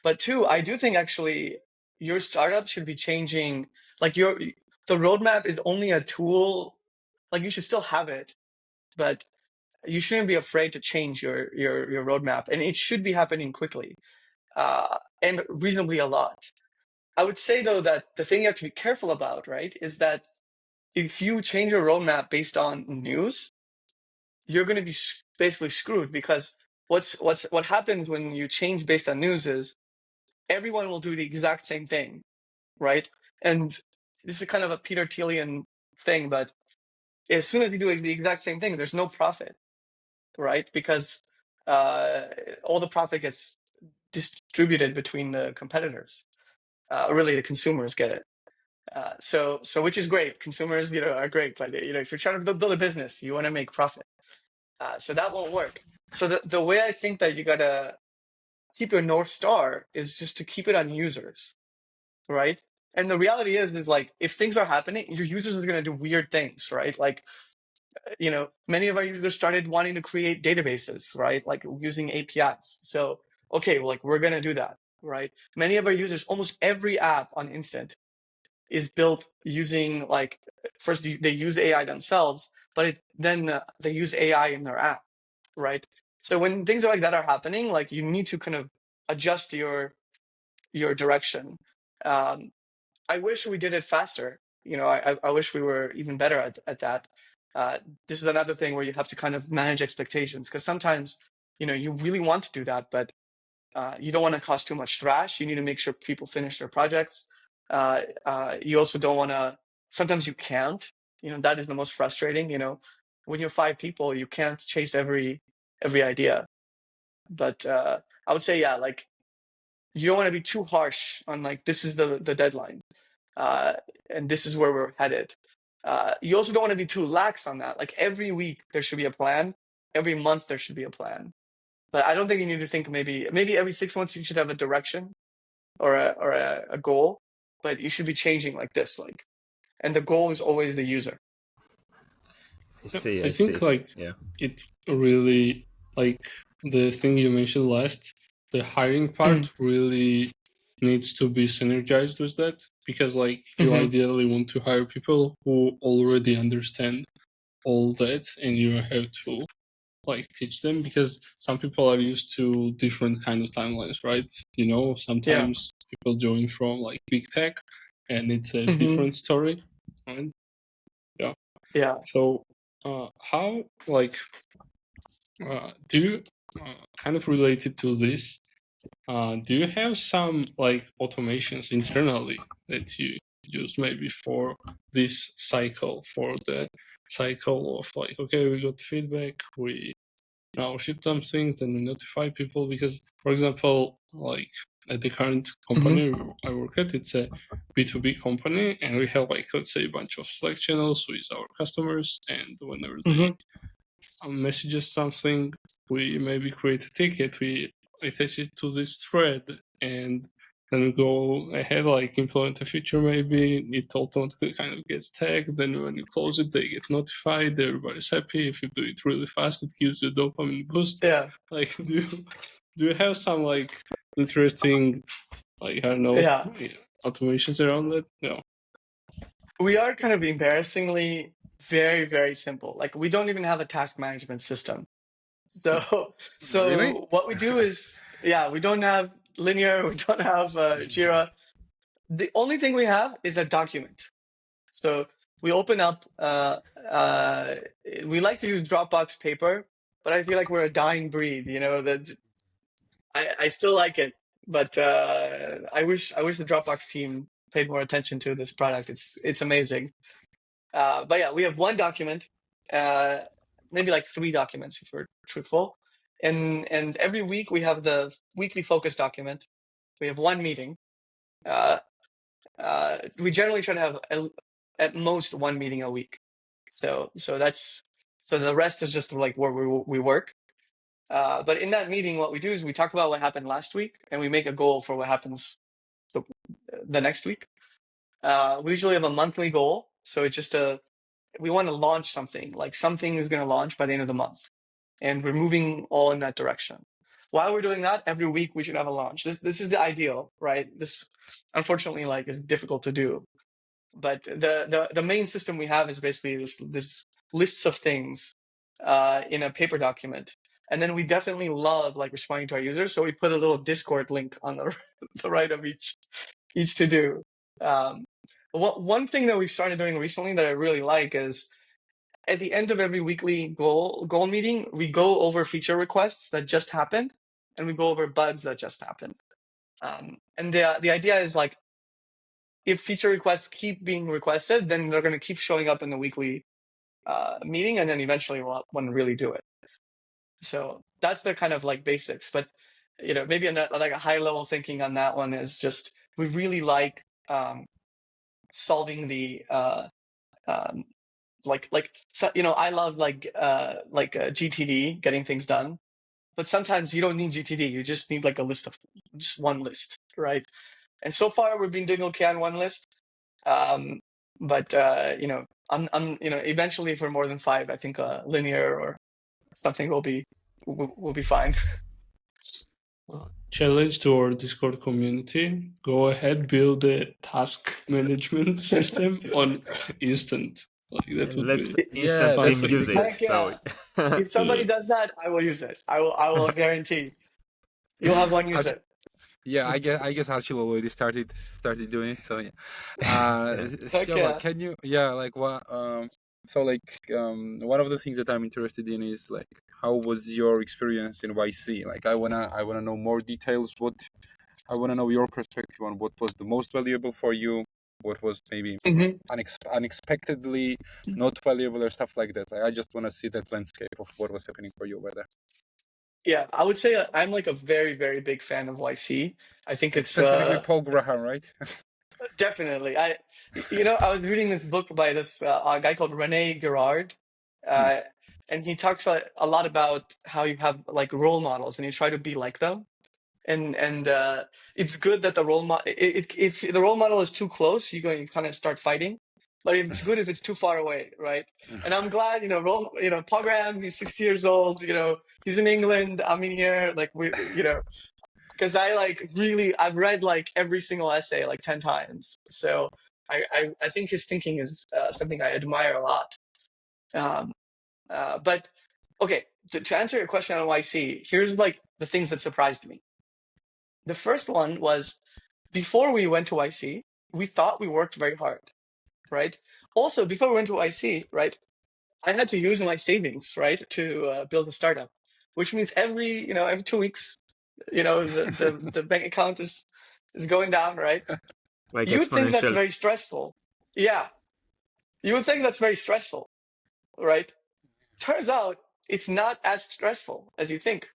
But two, I do think actually your startup should be changing. Like the roadmap is only a tool. Like you should still have it, but you shouldn't be afraid to change your roadmap, and it should be happening quickly, and reasonably a lot. I would say though that the thing you have to be careful about, right, is that if you change your roadmap based on news, you're going to be basically screwed, because what happens when you change based on news is everyone will do the exact same thing, right? And this is kind of a Peter Thielian thing, but as soon as you do the exact same thing, there's no profit, right? Because all the profit gets distributed between the competitors. Really, the consumers get it. So which is great. Consumers, are great, but if you're trying to build a business, you want to make profit. So that won't work. So the way I think that you gotta keep your North Star is just to keep it on users, right? And the reality is like, if things are happening, your users are gonna do weird things, right? Like, many of our users started wanting to create databases, right? Like using APIs. So, okay, well, like we're gonna do that, right? Many of our users, almost every app on Instant is built using like, first they use AI themselves, but then they use AI in their app, right? So when things like that are happening, like you need to kind of adjust your direction. I wish we did it faster. I wish we were even better at that. This is another thing where you have to kind of manage expectations, because sometimes you really want to do that, but you don't want to cause too much thrash. You need to make sure people finish their projects. You also don't want to. Sometimes you can't. That is the most frustrating. When you're 5 people, you can't chase every idea. But I would say, yeah, like you don't want to be too harsh on like, this is the deadline, and this is where we're headed. You also don't want to be too lax on that. Like every week there should be a plan. Every month there should be a plan. But I don't think you need to think maybe every 6 months you should have a direction or a goal. But you should be changing like this, like, and the goal is always the user. I think like it really, like the thing you mentioned last, the hiring part really needs to be synergized with that, because like you ideally want to hire people who already understand all that, and you have to like teach them, because some people are used to different kind of timelines, right? Sometimes people join from like big tech and it's a different story, right? Yeah. So how, like, do you, kind of related to this, do you have some like automations internally that you use maybe for this cycle, for the cycle of like, okay, we got feedback, we now ship something, then we notify people? Because, for example, like at the current company I work at, it's a B2B company, and we have like, let's say, a bunch of Slack channels with our customers, and whenever they message us something, we maybe create a ticket, we attach it to this thread, and then we go ahead, like implement a feature, maybe it automatically kind of gets tagged, then when you close it, they get notified, everybody's happy. If you do it really fast, it gives you a dopamine boost. Yeah. Like, do you have some like interesting, like, I don't know, automations around that? No. We are kind of embarrassingly very, very simple. Like we don't even have a task management system. So Really? what we do is, we don't have Linear, we don't have Jira. The only thing we have is a document. So we open up, we like to use Dropbox paper, but I feel like we're a dying breed, that I still like it, but I wish the Dropbox team paid more attention to this product. It's amazing. But yeah, we have one document, maybe like 3 documents if we're truthful. And every week we have the weekly focus document. We have one meeting. We generally try to have at most one meeting a week. So the rest is just like where we work. But in that meeting, what we do is we talk about what happened last week, and we make a goal for what happens the next week. We usually have a monthly goal, so it's just we want to launch something. Like something is going to launch by the end of the month, and we're moving all in that direction. while we're doing that, every week we should have a launch. This is the ideal, right? This unfortunately like is difficult to do. But the main system we have is basically this lists of things in a paper document. And then we definitely love like responding to our users. So we put a little Discord link on the right of each to do. One thing that we started doing recently that I really like is at the end of every weekly goal meeting, we go over feature requests that just happened, and we go over bugs that just happened. And the idea is like, if feature requests keep being requested, then they're going to keep showing up in the weekly meeting, and then eventually we'll want to really do it. So that's the kind of like basics. But maybe like a high level thinking on that one is just we really like solving the so, I love like GTD, getting things done. But sometimes you don't need GTD. You just need like a list of just one list, right? And so far we've been doing okay on one list. But I'm eventually for more than 5, I think linear or something will be fine. Challenge to our Discord community: go ahead, build a task management system on Instant. Like that would Let be Instant team perfect. use it. Heck yeah. If somebody does that, I will use it. I will guarantee. You'll have one use it. Yeah, I guess Archie already started doing it. So yeah, Heck Stopa, yeah. can you like what so like one of the things that I'm interested in is like how was your experience in YC? Like I wanna know more details. I wanna know your perspective on what was the most valuable for you, what was maybe unexpectedly not valuable or stuff like that. I just wanna see that landscape of what was happening for you over there. Yeah, I would say I'm like a very, very big fan of YC. I think it's specifically Paul Graham, right? definitely. I was reading this book by this guy called Rene Girard, and he talks a lot about how you have like role models and you try to be like them. And it's good that the role model. If the role model is too close, you kind of start fighting. But it's good if it's too far away, right? And I'm glad, Paul Graham, he's 60 years old. He's in England. I'm in here. Like because I've read like every single essay like 10 times. So I think his thinking is something I admire a lot. But okay, to answer your question on YC, here's like the things that surprised me. The first one was before we went to YC, we thought we worked very hard, right? Also, before we went to YC, right, I had to use my savings, right, to build a startup, which means every 2 weeks, the bank account is going down, right? Like You would think that's exponential. very stressful. Yeah. You would think that's very stressful, right? Turns out it's not as stressful as you think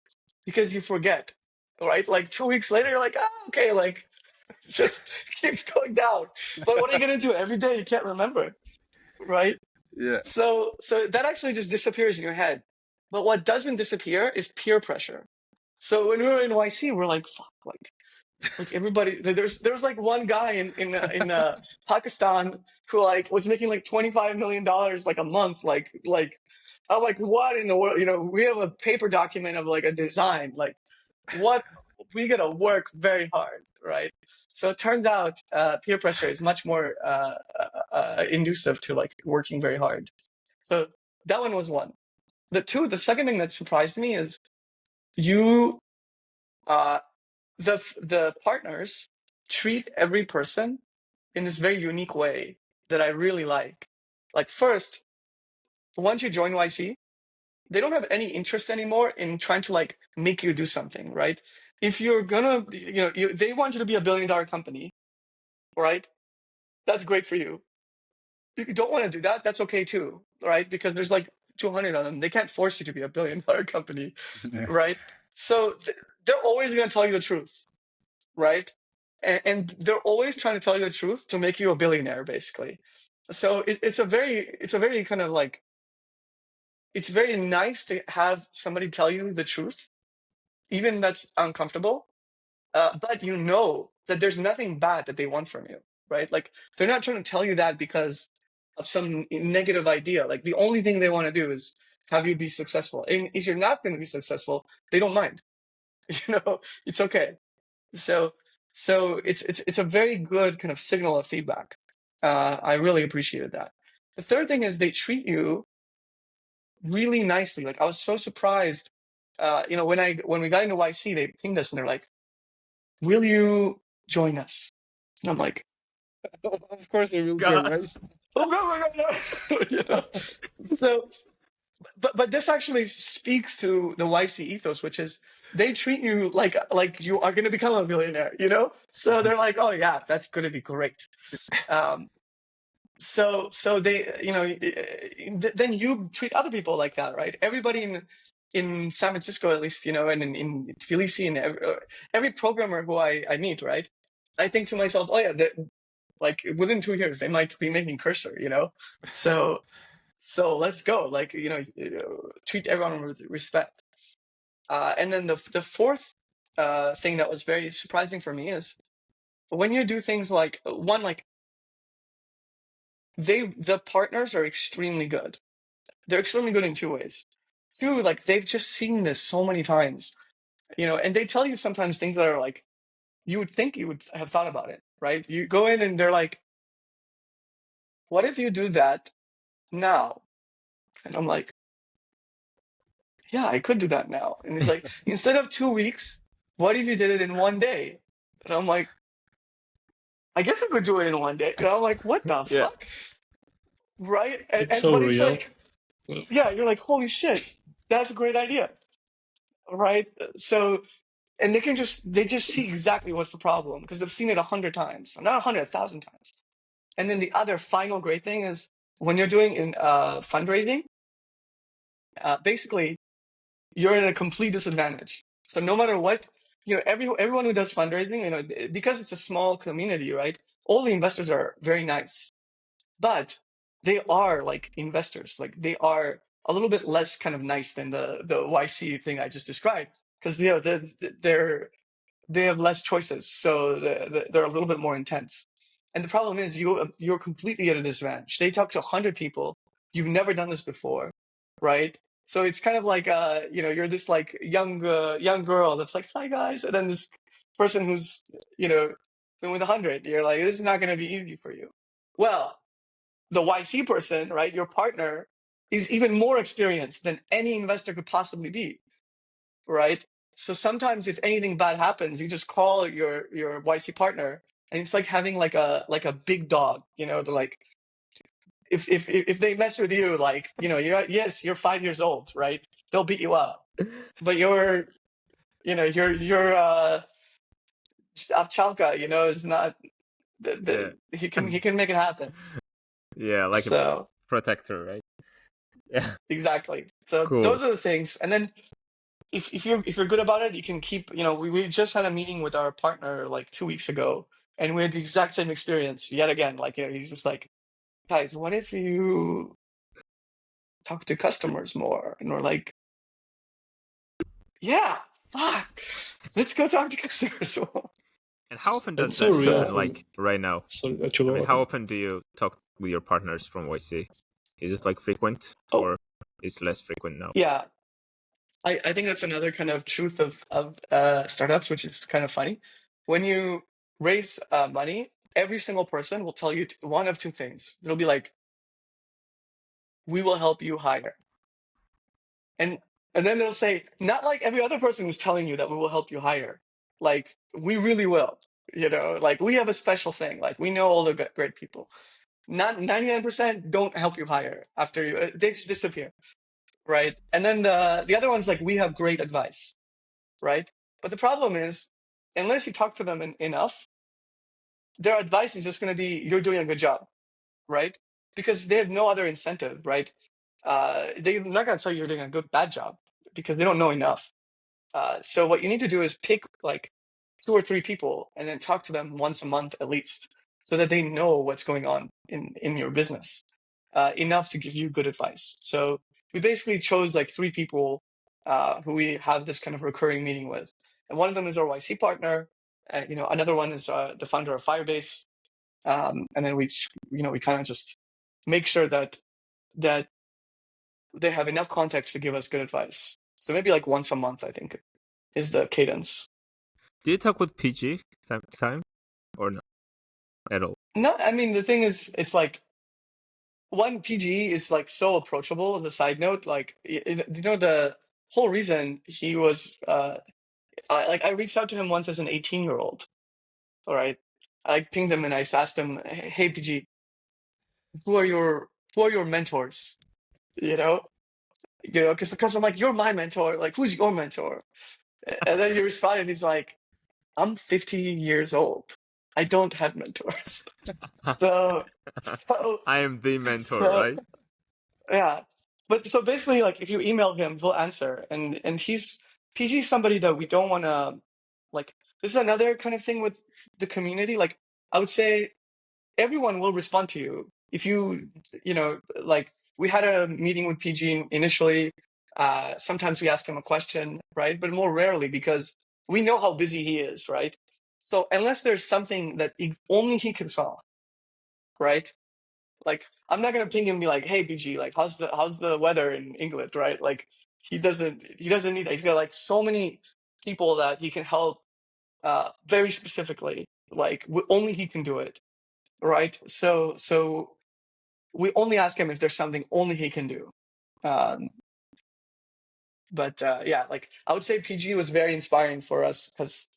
because you forget, right? Like 2 weeks later, you're like, okay, like it just keeps going down. But what are you going to do? Every day you can't remember, right? Yeah. So that actually just disappears in your head. But what doesn't disappear is peer pressure. So when we were in YC, we're like, fuck, like everybody. There's like one guy in Pakistan who like was making like $25 million like a month. Like I'm like, what in the world? We have a paper document of like a design. Like, what? We gotta work very hard, right? So it turns out peer pressure is much more inducive to like working very hard. So that one was one. The second thing that surprised me is you, the partners treat every person in this very unique way that I really like. Like first, once you join YC, they don't have any interest anymore in trying to like make you do something, right? If you're gonna, they want you to be a $1 billion company, right? That's great for you. If you don't want to do that, that's okay too, right? Because there's like 200 of them. They can't force you to be a $1 billion company, right? So they're always going to tell you the truth, right? And they're always trying to tell you the truth to make you a billionaire, basically. So it's a very kind of like, it's very nice to have somebody tell you the truth, even that's uncomfortable. But you know that there's nothing bad that they want from you, right? Like they're not trying to tell you that because of some negative idea. Like the only thing they want to do is have you be successful. And if you're not going to be successful, they don't mind. It's okay. So it's a very good kind of signal of feedback. I really appreciated that. The third thing is they treat you really nicely. Like I was so surprised. When we got into YC, they pinged us and they're like, "Will you join us?" And I'm like, Of course, we will join, God. right? "Oh no!" So, but this actually speaks to the YC ethos, which is they treat you like you are going to become a millionaire. So they're like, "Oh yeah, that's going to be great." Um, so they, then you treat other people like that, right? Everybody in San Francisco, at least, and in Tbilisi, and every programmer who I meet, right? I think to myself, oh yeah, like within 2 years they might be making Cursor, So let's go, like treat everyone with respect. And then the fourth thing that was very surprising for me is when you do things like one, like the partners are extremely good. They're extremely good in two ways. Two, like they've just seen this so many times, and they tell you sometimes things that are like you would think you would have thought about it, right? You go in and they're like, "What if you do that now?" And I'm like, "Yeah, I could do that now." And he's like, "Instead of 2 weeks, what if you did it in one day?" And I'm like, "I guess we could do it in one day." And I'm like, "What the Yeah. fuck?" Right? It's so But it's real. like, yeah, you're like, "Holy shit, that's a great idea." Right? So, and they just see exactly what's the problem because they've seen it 100 times, not 100, 1,000 times. And then the other final great thing is when you're doing in fundraising, basically you're in a complete disadvantage. So no matter what, everyone who does fundraising, because it's a small community, right? All the investors are very nice, but they are like investors, like they are a little bit less kind of nice than the YC thing I just described, because they have less choices, so they're a little bit more intense. And the problem is you're completely at a disadvantage. They talk to 100 people. You've never done this before, right? So it's kind of like you're this like young girl that's like, "Hi guys," and then this person who's been with 100. You're like, this is not going to be easy for you. Well, the YC person, right, your partner, is even more experienced than any investor could possibly be, right? So sometimes if anything bad happens, you just call your YC partner, and it's like having like a big dog. They're like, if they mess with you, like you're 5 years old, right? They'll beat you up, but your Avchalka, is not. Yeah. He can make it happen. Yeah, like a So protector, right? Yeah. exactly. So Cool. those are the things, and then. If you're good about it, you can keep. We just had a meeting with our partner like 2 weeks ago, and we had the exact same experience yet again. Like he's just like, "Guys, what if you talk to customers more?" And we're like, "Yeah, fuck, let's go talk to customers more." And how often does It's that so real. happen? Like right now? Sorry, I mean, how often do you talk with your partners from YC? Is it like frequent, or is less frequent now? Yeah, I think that's another kind of truth of startups, which is kind of funny. When you raise money, every single person will tell you one of two things. It'll be like, "We will help you hire," and then they'll say, "Not like every other person is telling you that we will help you hire. Like we really will. Like we have a special thing. Like we know all the great people. Not 99% don't help you hire after you. They just disappear." Right. And then the other one's like, "We have great advice." Right. But the problem is, unless you talk to them enough, their advice is just going to be, "You're doing a good job." Right. Because they have no other incentive. Right. They're not going to tell you you're doing a bad job because they don't know enough. So what you need to do is pick like 2 or 3 people and then talk to them once a month at least, so that they know what's going on in your business enough to give you good advice. So we basically chose like 3 people who we have this kind of recurring meeting with, and one of them is our YC partner. Another one is the founder of Firebase, and then we kind of just make sure that they have enough context to give us good advice. So maybe like once a month, I think. is the cadence. Do you talk with PG time to time or not at all? No, I mean the thing is, it's like one PG is like so approachable. As a side note, like the whole reason he was I reached out to him once as an 18-year-old. All right, I pinged him and I asked him, "Hey PG, who are your mentors?" You know, because I'm like, "You're my mentor. Like, who's your mentor?" And then he responded, he's like, "I'm 50 years old. I don't have mentors." So, so, I am the mentor, so, right? yeah. But so basically, like, if you email him, he'll answer. And PG is somebody that we don't want to, like, this is another kind of thing with the community. Like, I would say everyone will respond to you. If like, we had a meeting with PG initially. Sometimes we ask him a question, right? But more rarely because we know how busy he is, right? So unless there's something that only he can solve, right? Like, I'm not gonna ping him and be like, "Hey, PG, like, how's the weather in England?" Right? Like, he doesn't need that. He's got like so many people that he can help very specifically. Like, only he can do it, right? So we only ask him if there's something only he can do. Um, but yeah, like I would say PG was very inspiring for us because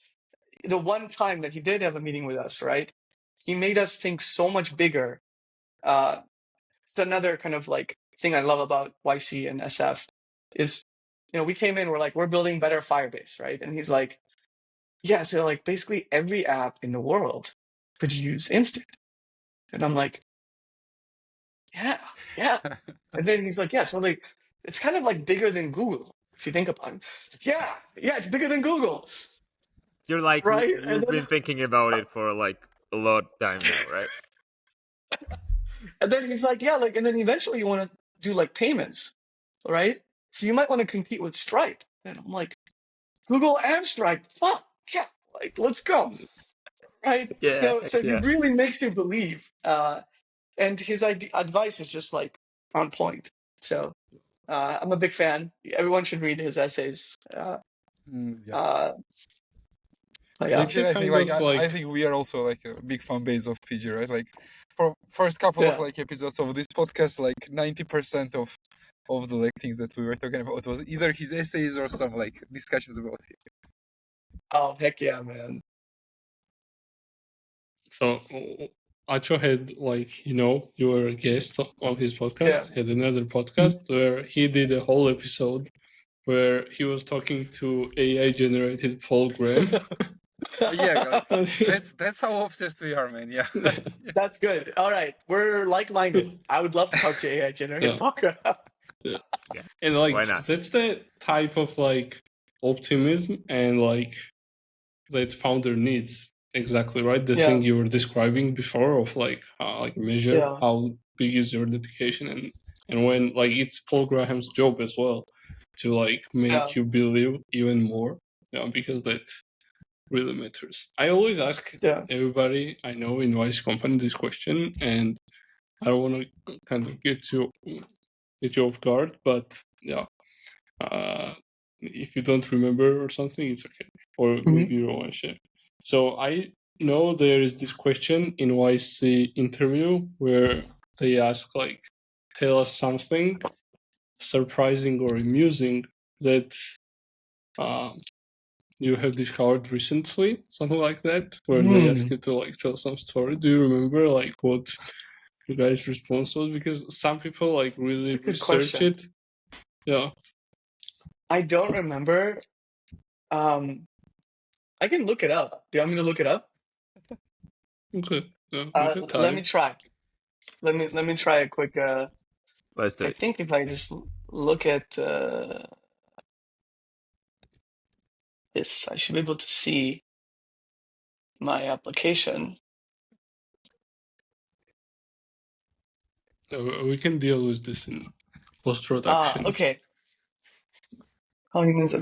the one time that he did have a meeting with us, right? He made us think so much bigger. Uh, it's another kind of like thing I love about YC and SF is, we came in, we're building better Firebase, right? And he's like, yeah, so like basically every app in the world could use Instant. And I'm like, yeah. And then he's like, yeah, so like it's kind of like bigger than Google if you think about it. Yeah, it's bigger than Google, You're like right? And you've been thinking about it for like a lot of time now, right? then he's like, yeah, like, and then eventually you want to do like payments, right? So you might want to compete with Stripe. And I'm like, Google and Stripe, fuck yeah, like let's go, right? Yeah, So yeah. it really makes you believe. And his advice is just like on point. So I'm a big fan. Everyone should read his essays. Yeah. Yeah. Actually, I think Kind of I think we are also like a big fan base of PG, right? Like for first couple of Yeah. like episodes of this podcast, like 90% of the like things that we were talking about was either his essays or some like discussions about him. Oh heck yeah, man. So Acho had like you were a guest of his podcast. Had another podcast where he did a whole episode where he was talking to AI generated program. Yeah, that's how obsessed we are, man. Yeah. That's good. All right, we're like-minded. I would love to talk to AI generated program. Yeah. Yeah. And like Why not? that's the type of like optimism and like that founder needs. Exactly right. The thing you were describing before of like measure how big is your dedication and when like it's Paul Graham's job as well to like make you believe even more. Because that really matters. I always ask everybody I know in Vice Company this question, and I don't want to kind of get you off guard, but yeah, if you don't remember or something, it's okay, or maybe you don't want to share. So I know there is this question in YC interview where they ask like, tell us something surprising or amusing that you have discovered recently, something like that, where they ask you to like tell some story. Do you remember like what you guys' response was? Because some people like really research it. Yeah. I don't remember. I can look it up. Do you want me to look it up? Okay. Yeah, let me try. Let me try a quick. Let's do I it. think if I just look at this, I should be able to see my application. We can deal with this in post-production. Okay. How many minutes?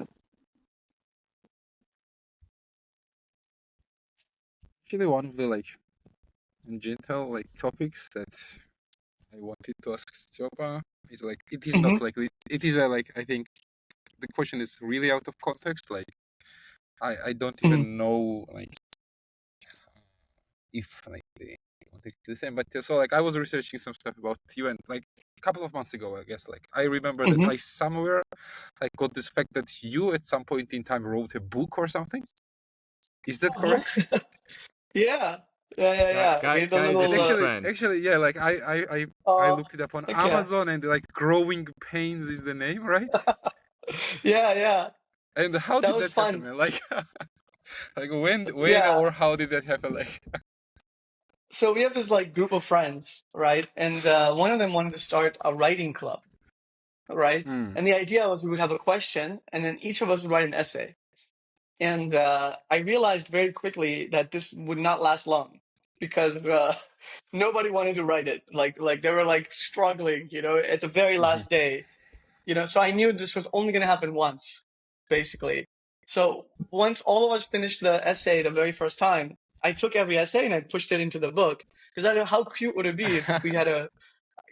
Actually, one of the like gentle like topics that I wanted to ask Stopa is like it is not like it is a like I think the question is really out of context. Like I don't Mhm. even know like if like they want to do the same. But so like I was researching some stuff about you, and like a couple of months ago, I guess, like I remember that Mhm. I somewhere like got this fact that you at some point in time wrote a book or something. Is that correct? Yeah. Yeah. Made a Guys, And if little. he's actually, yeah, like I looked it up on Heck yeah. Amazon, and like Growing Pains is the name, right? Yeah. And how That did was that happen, fun. man? Like, like when Yeah. or how did that happen? Like, So we have this like group of friends, right? And one of them wanted to start a writing club, right? hmm. And the idea was we would have a question, and then each of us would write an essay. And I realized very quickly that this would not last long because nobody wanted to write it. Like they were like struggling, at the very last day, So I knew this was only going to happen once, basically. So once all of us finished the essay the very first time, I took every essay and I pushed it into the book because I know how cute would it be if we had a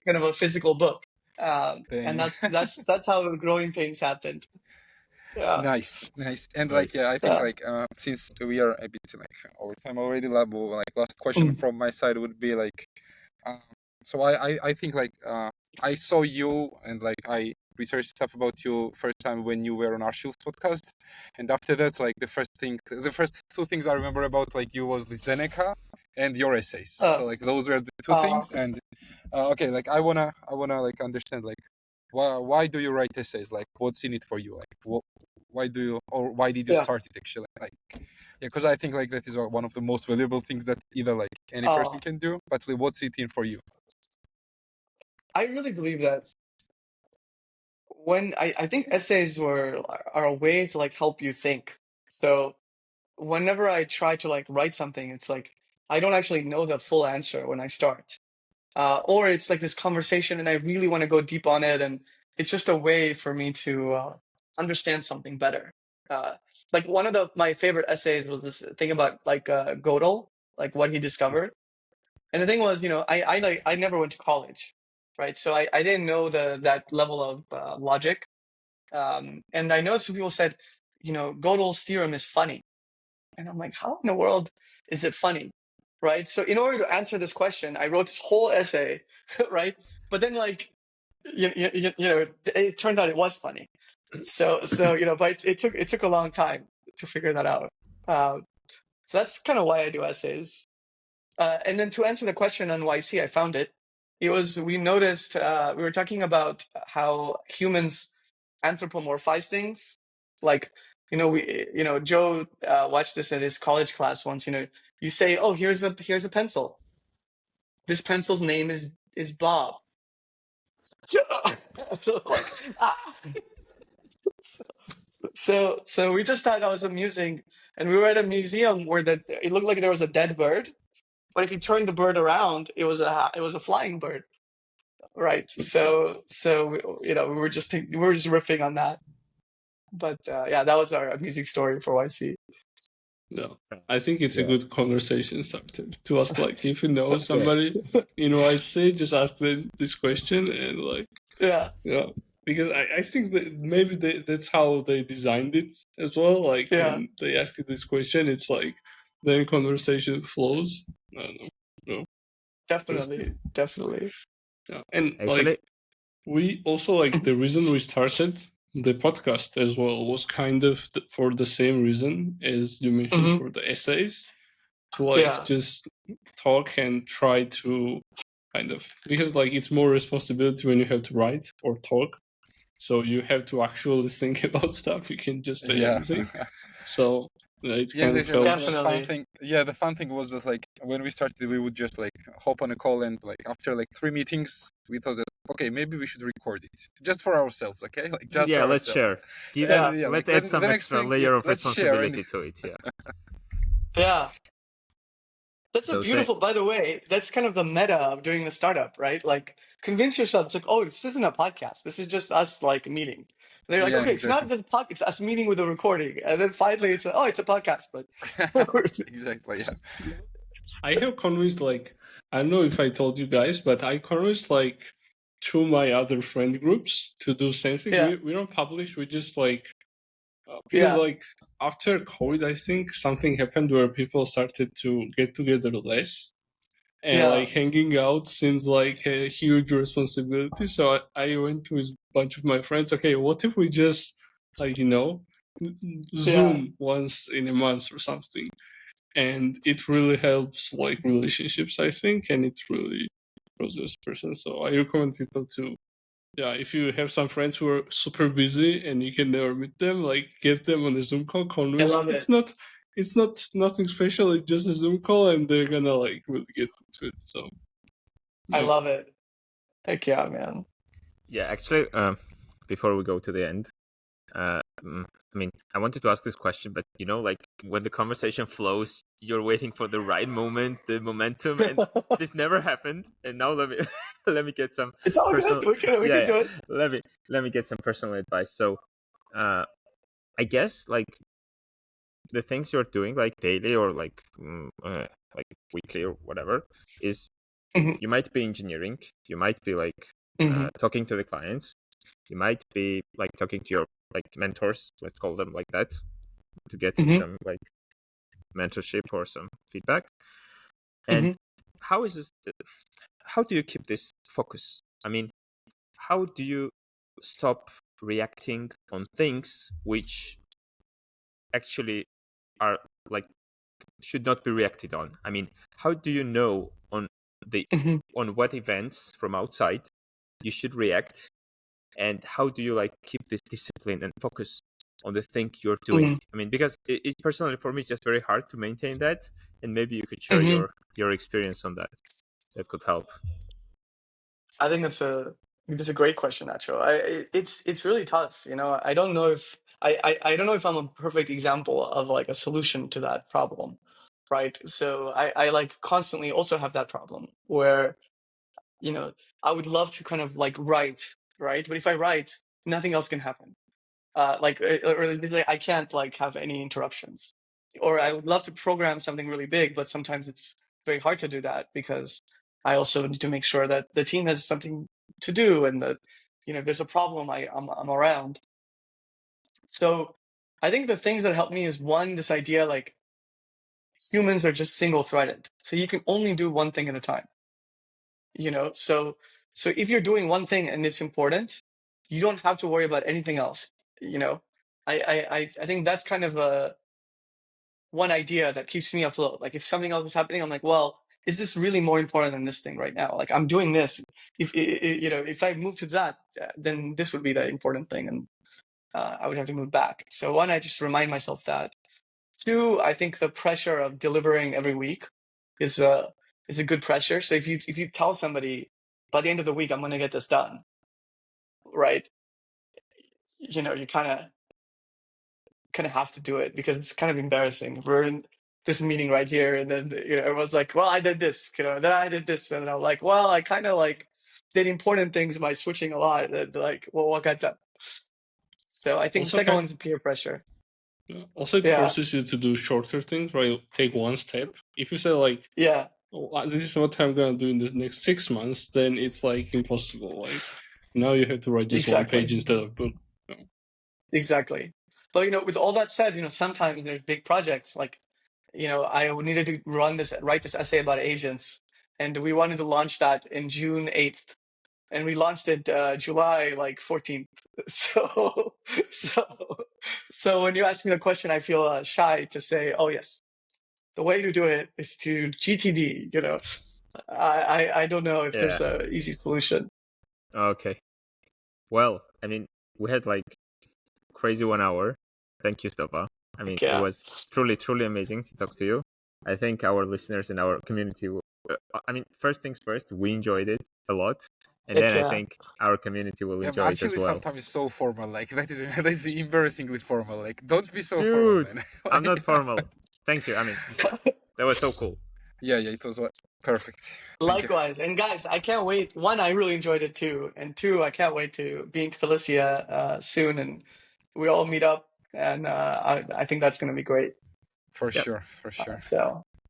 kind of a physical book. And Dang. that's how the growing pains happened. Yeah. Nice. And like, Nice. yeah, I think Yeah. like since we are a bit like over time already, Labo, like last question Mm. from my side would be like, so I think like I saw you and like I researched stuff about you first time when you were on Arshil's podcast, and after that, like the first two things I remember about like you was the Zeneca and your essays. Uh, So like those were the two uh, things, and okay, like I wanna like understand like why do you write essays? Like what's in it for you? Like why do you or why did you yeah. start it actually? Like yeah, because I think like that is one of the most valuable things that either like any person Uh, can do. But like, what's it in for you? I really believe that when I think essays are a way to like help you think. So whenever I try to like write something, it's like I don't actually know the full answer when I start. Or it's like this conversation and I really want to go deep on it, and it's just a way for me to understand something better. Uh, like one of my favorite essays was this thing about like Gödel, like what he discovered. And the thing was, I never went to college, right? So I didn't know that level of logic. And I noticed when people said, Gödel's theorem is funny. And I'm like, how in the world is it funny? Right. So in order to answer this question, I wrote this whole essay, right? But then like, it turned out it was funny. So, but it took a long time to figure that out. So that's kind of why I do essays. And then to answer the question on YC, I found it. We noticed, we were talking about how humans anthropomorphize things. Like, Joe watched this at his college class once. You say, "Oh, here's a pencil. This pencil's name is Bob." Like, ah. So we just thought that was amusing, and we were at a museum where it looked like there was a dead bird, but if you turned the bird around, it was a flying bird, right? So we were just riffing on that. But yeah, that was our music story for YC. No, I think it's a Yeah. good conversation starter to ask. Like, if you know somebody, I say just ask them this question and like, Yeah, yeah, because I think that maybe that's how they designed it as well. Like yeah, when they ask you this question, it's like then conversation flows. I don't know, just definitely. yeah, and like Actually, we also like the reason we started the podcast as well was kind of for the same reason as you mentioned Hmm. for the essays, to like Yeah, just talk and try to kind of, because like it's more responsibility when you have to write or talk, so you have to actually think about stuff. You can just say Yeah. anything, so it Yeah, kind of the helps. fun definitely. thing. Yeah, the fun thing was that like when we started, we would just like hop on a call, and like after like 3 meetings, we thought that okay, maybe we should record it just for ourselves, okay, like just yeah, for let's ourselves. share. Give And Yeah, yeah, like let's add then some the next extra thing, yeah, layer of let's share. And responsibility to it. Yeah. yeah. That's a So say, beautiful. By the way, that's kind of the meta of doing the startup, right? Like, convince yourself. It's like, oh, this isn't a podcast. This is just us like meeting. And they're like, yeah, okay, it's exactly. not the podcast. It's us meeting with a recording. And then finally, it's a podcast. But Exactly. Yeah. I have convinced, like, I don't know if I told you guys, but I convinced like through my other friend groups to do same thing. yeah, We don't publish, we just like Because Yeah. like after COVID, I think something happened where people started to get together less, and Yeah. like hanging out seems like a huge responsibility. So I went with a bunch of my friends. Okay, what if we just like Zoom once in a month or something? And it really helps like relationships, I think, and it really grows as a person. So I recommend people to, yeah, if you have some friends who are super busy and you can never meet them, like get them on a Zoom call, I convince. love it. It's not nothing special. It's just a Zoom call, and they're gonna like really get into it. So I yeah. love it. Heck yeah, man. Yeah, actually, before we go to the end, I mean, I wanted to ask this question, but like when the conversation flows, you're waiting for the right moment, the momentum, and this never happened. And now let me let me get some It's all personal. good. We can do it. Let me get some personal advice. So, I guess like the things you're doing like daily or like weekly or whatever is Mhm. you might be engineering, you might be like Mhm. talking to the clients, you might be like talking to your like mentors, let's call them like that, to getting Mhm. some like mentorship or some feedback. And Mhm. how is this? How do you keep this focus? I mean, how do you stop reacting on things which actually are like should not be reacted on? I mean, how do you know Mhm. on what events from outside you should react, and how do you like keep this discipline and focus on the thing you're doing? Mhm. I mean, because it personally for me it's just very hard to maintain that, and maybe you could share Mhm. your experience on that. That could help. I think that's a great question, Nacho. It's really tough. I don't know if I don't know if I'm a perfect example of like a solution to that problem, right? So I like constantly also have that problem where I would love to kind of like write, right? But if I write, nothing else can happen. Like I can't like have any interruptions. Or I would love to program something really big, but sometimes it's very hard to do that because I also need to make sure that the team has something to do and that if there's a problem, I'm around. So I think the things that help me is one, this idea like humans are just single-threaded, so you can only do one thing at a time. So if you're doing one thing and it's important, you don't have to worry about anything else. you know I think that's kind of one idea that keeps me afloat. Like if something else is happening, I'm like, well, is this really more important than this thing right now? Like I'm doing this. If I move to that, then this would be the important thing, and I would have to move back. So one, I just remind myself that. Two, I think the pressure of delivering every week is a good pressure. So if you tell somebody by the end of the week I'm going to get this done, right? You kind of have to do it because it's kind of embarrassing. We're in this meeting right here, and then everyone's like, "Well, I did this," then I did this, and I'm like, "Well, I kind of like did important things by switching a lot." And like, well, what got done? So I think the Also, second one is peer pressure. also it Yeah, forces you to do shorter things, right? Take one step. If you say like, yeah, oh, this is what I'm gonna do in the next 6 months, then it's like impossible. Like now you have to write just one exactly. page instead of book. Exactly. But with all that said, sometimes there's big projects like, I needed to write this essay about agents, and we wanted to launch that in June 8th, and we launched it July like 14th. So, so, so when you ask me the question, I feel shy to say, oh yes, the way to do it is to GTD. I don't know if Yeah. there's a easy solution. Okay. Well, I mean, we had like crazy 1 hour. Thank you, Stopa. I mean, Like, it yeah, was truly, truly amazing to talk to you. I think our listeners and our community I mean, first things first, we enjoyed it a lot. And like, then I yeah. think our community will Yeah, enjoy it as actually, well. sometimes so formal. Like that is embarrassingly formal. Like don't be so formal, Dude, man. I'm not Like, formal. Thank you. I mean, that was so cool. yeah, it was perfect. Thank you. Likewise. And guys, I can't wait. One, I really enjoyed it too. And two, I can't wait to be in Felicia soon and we all meet up. And I think that's going to be great. For Yep. sure, for sure. So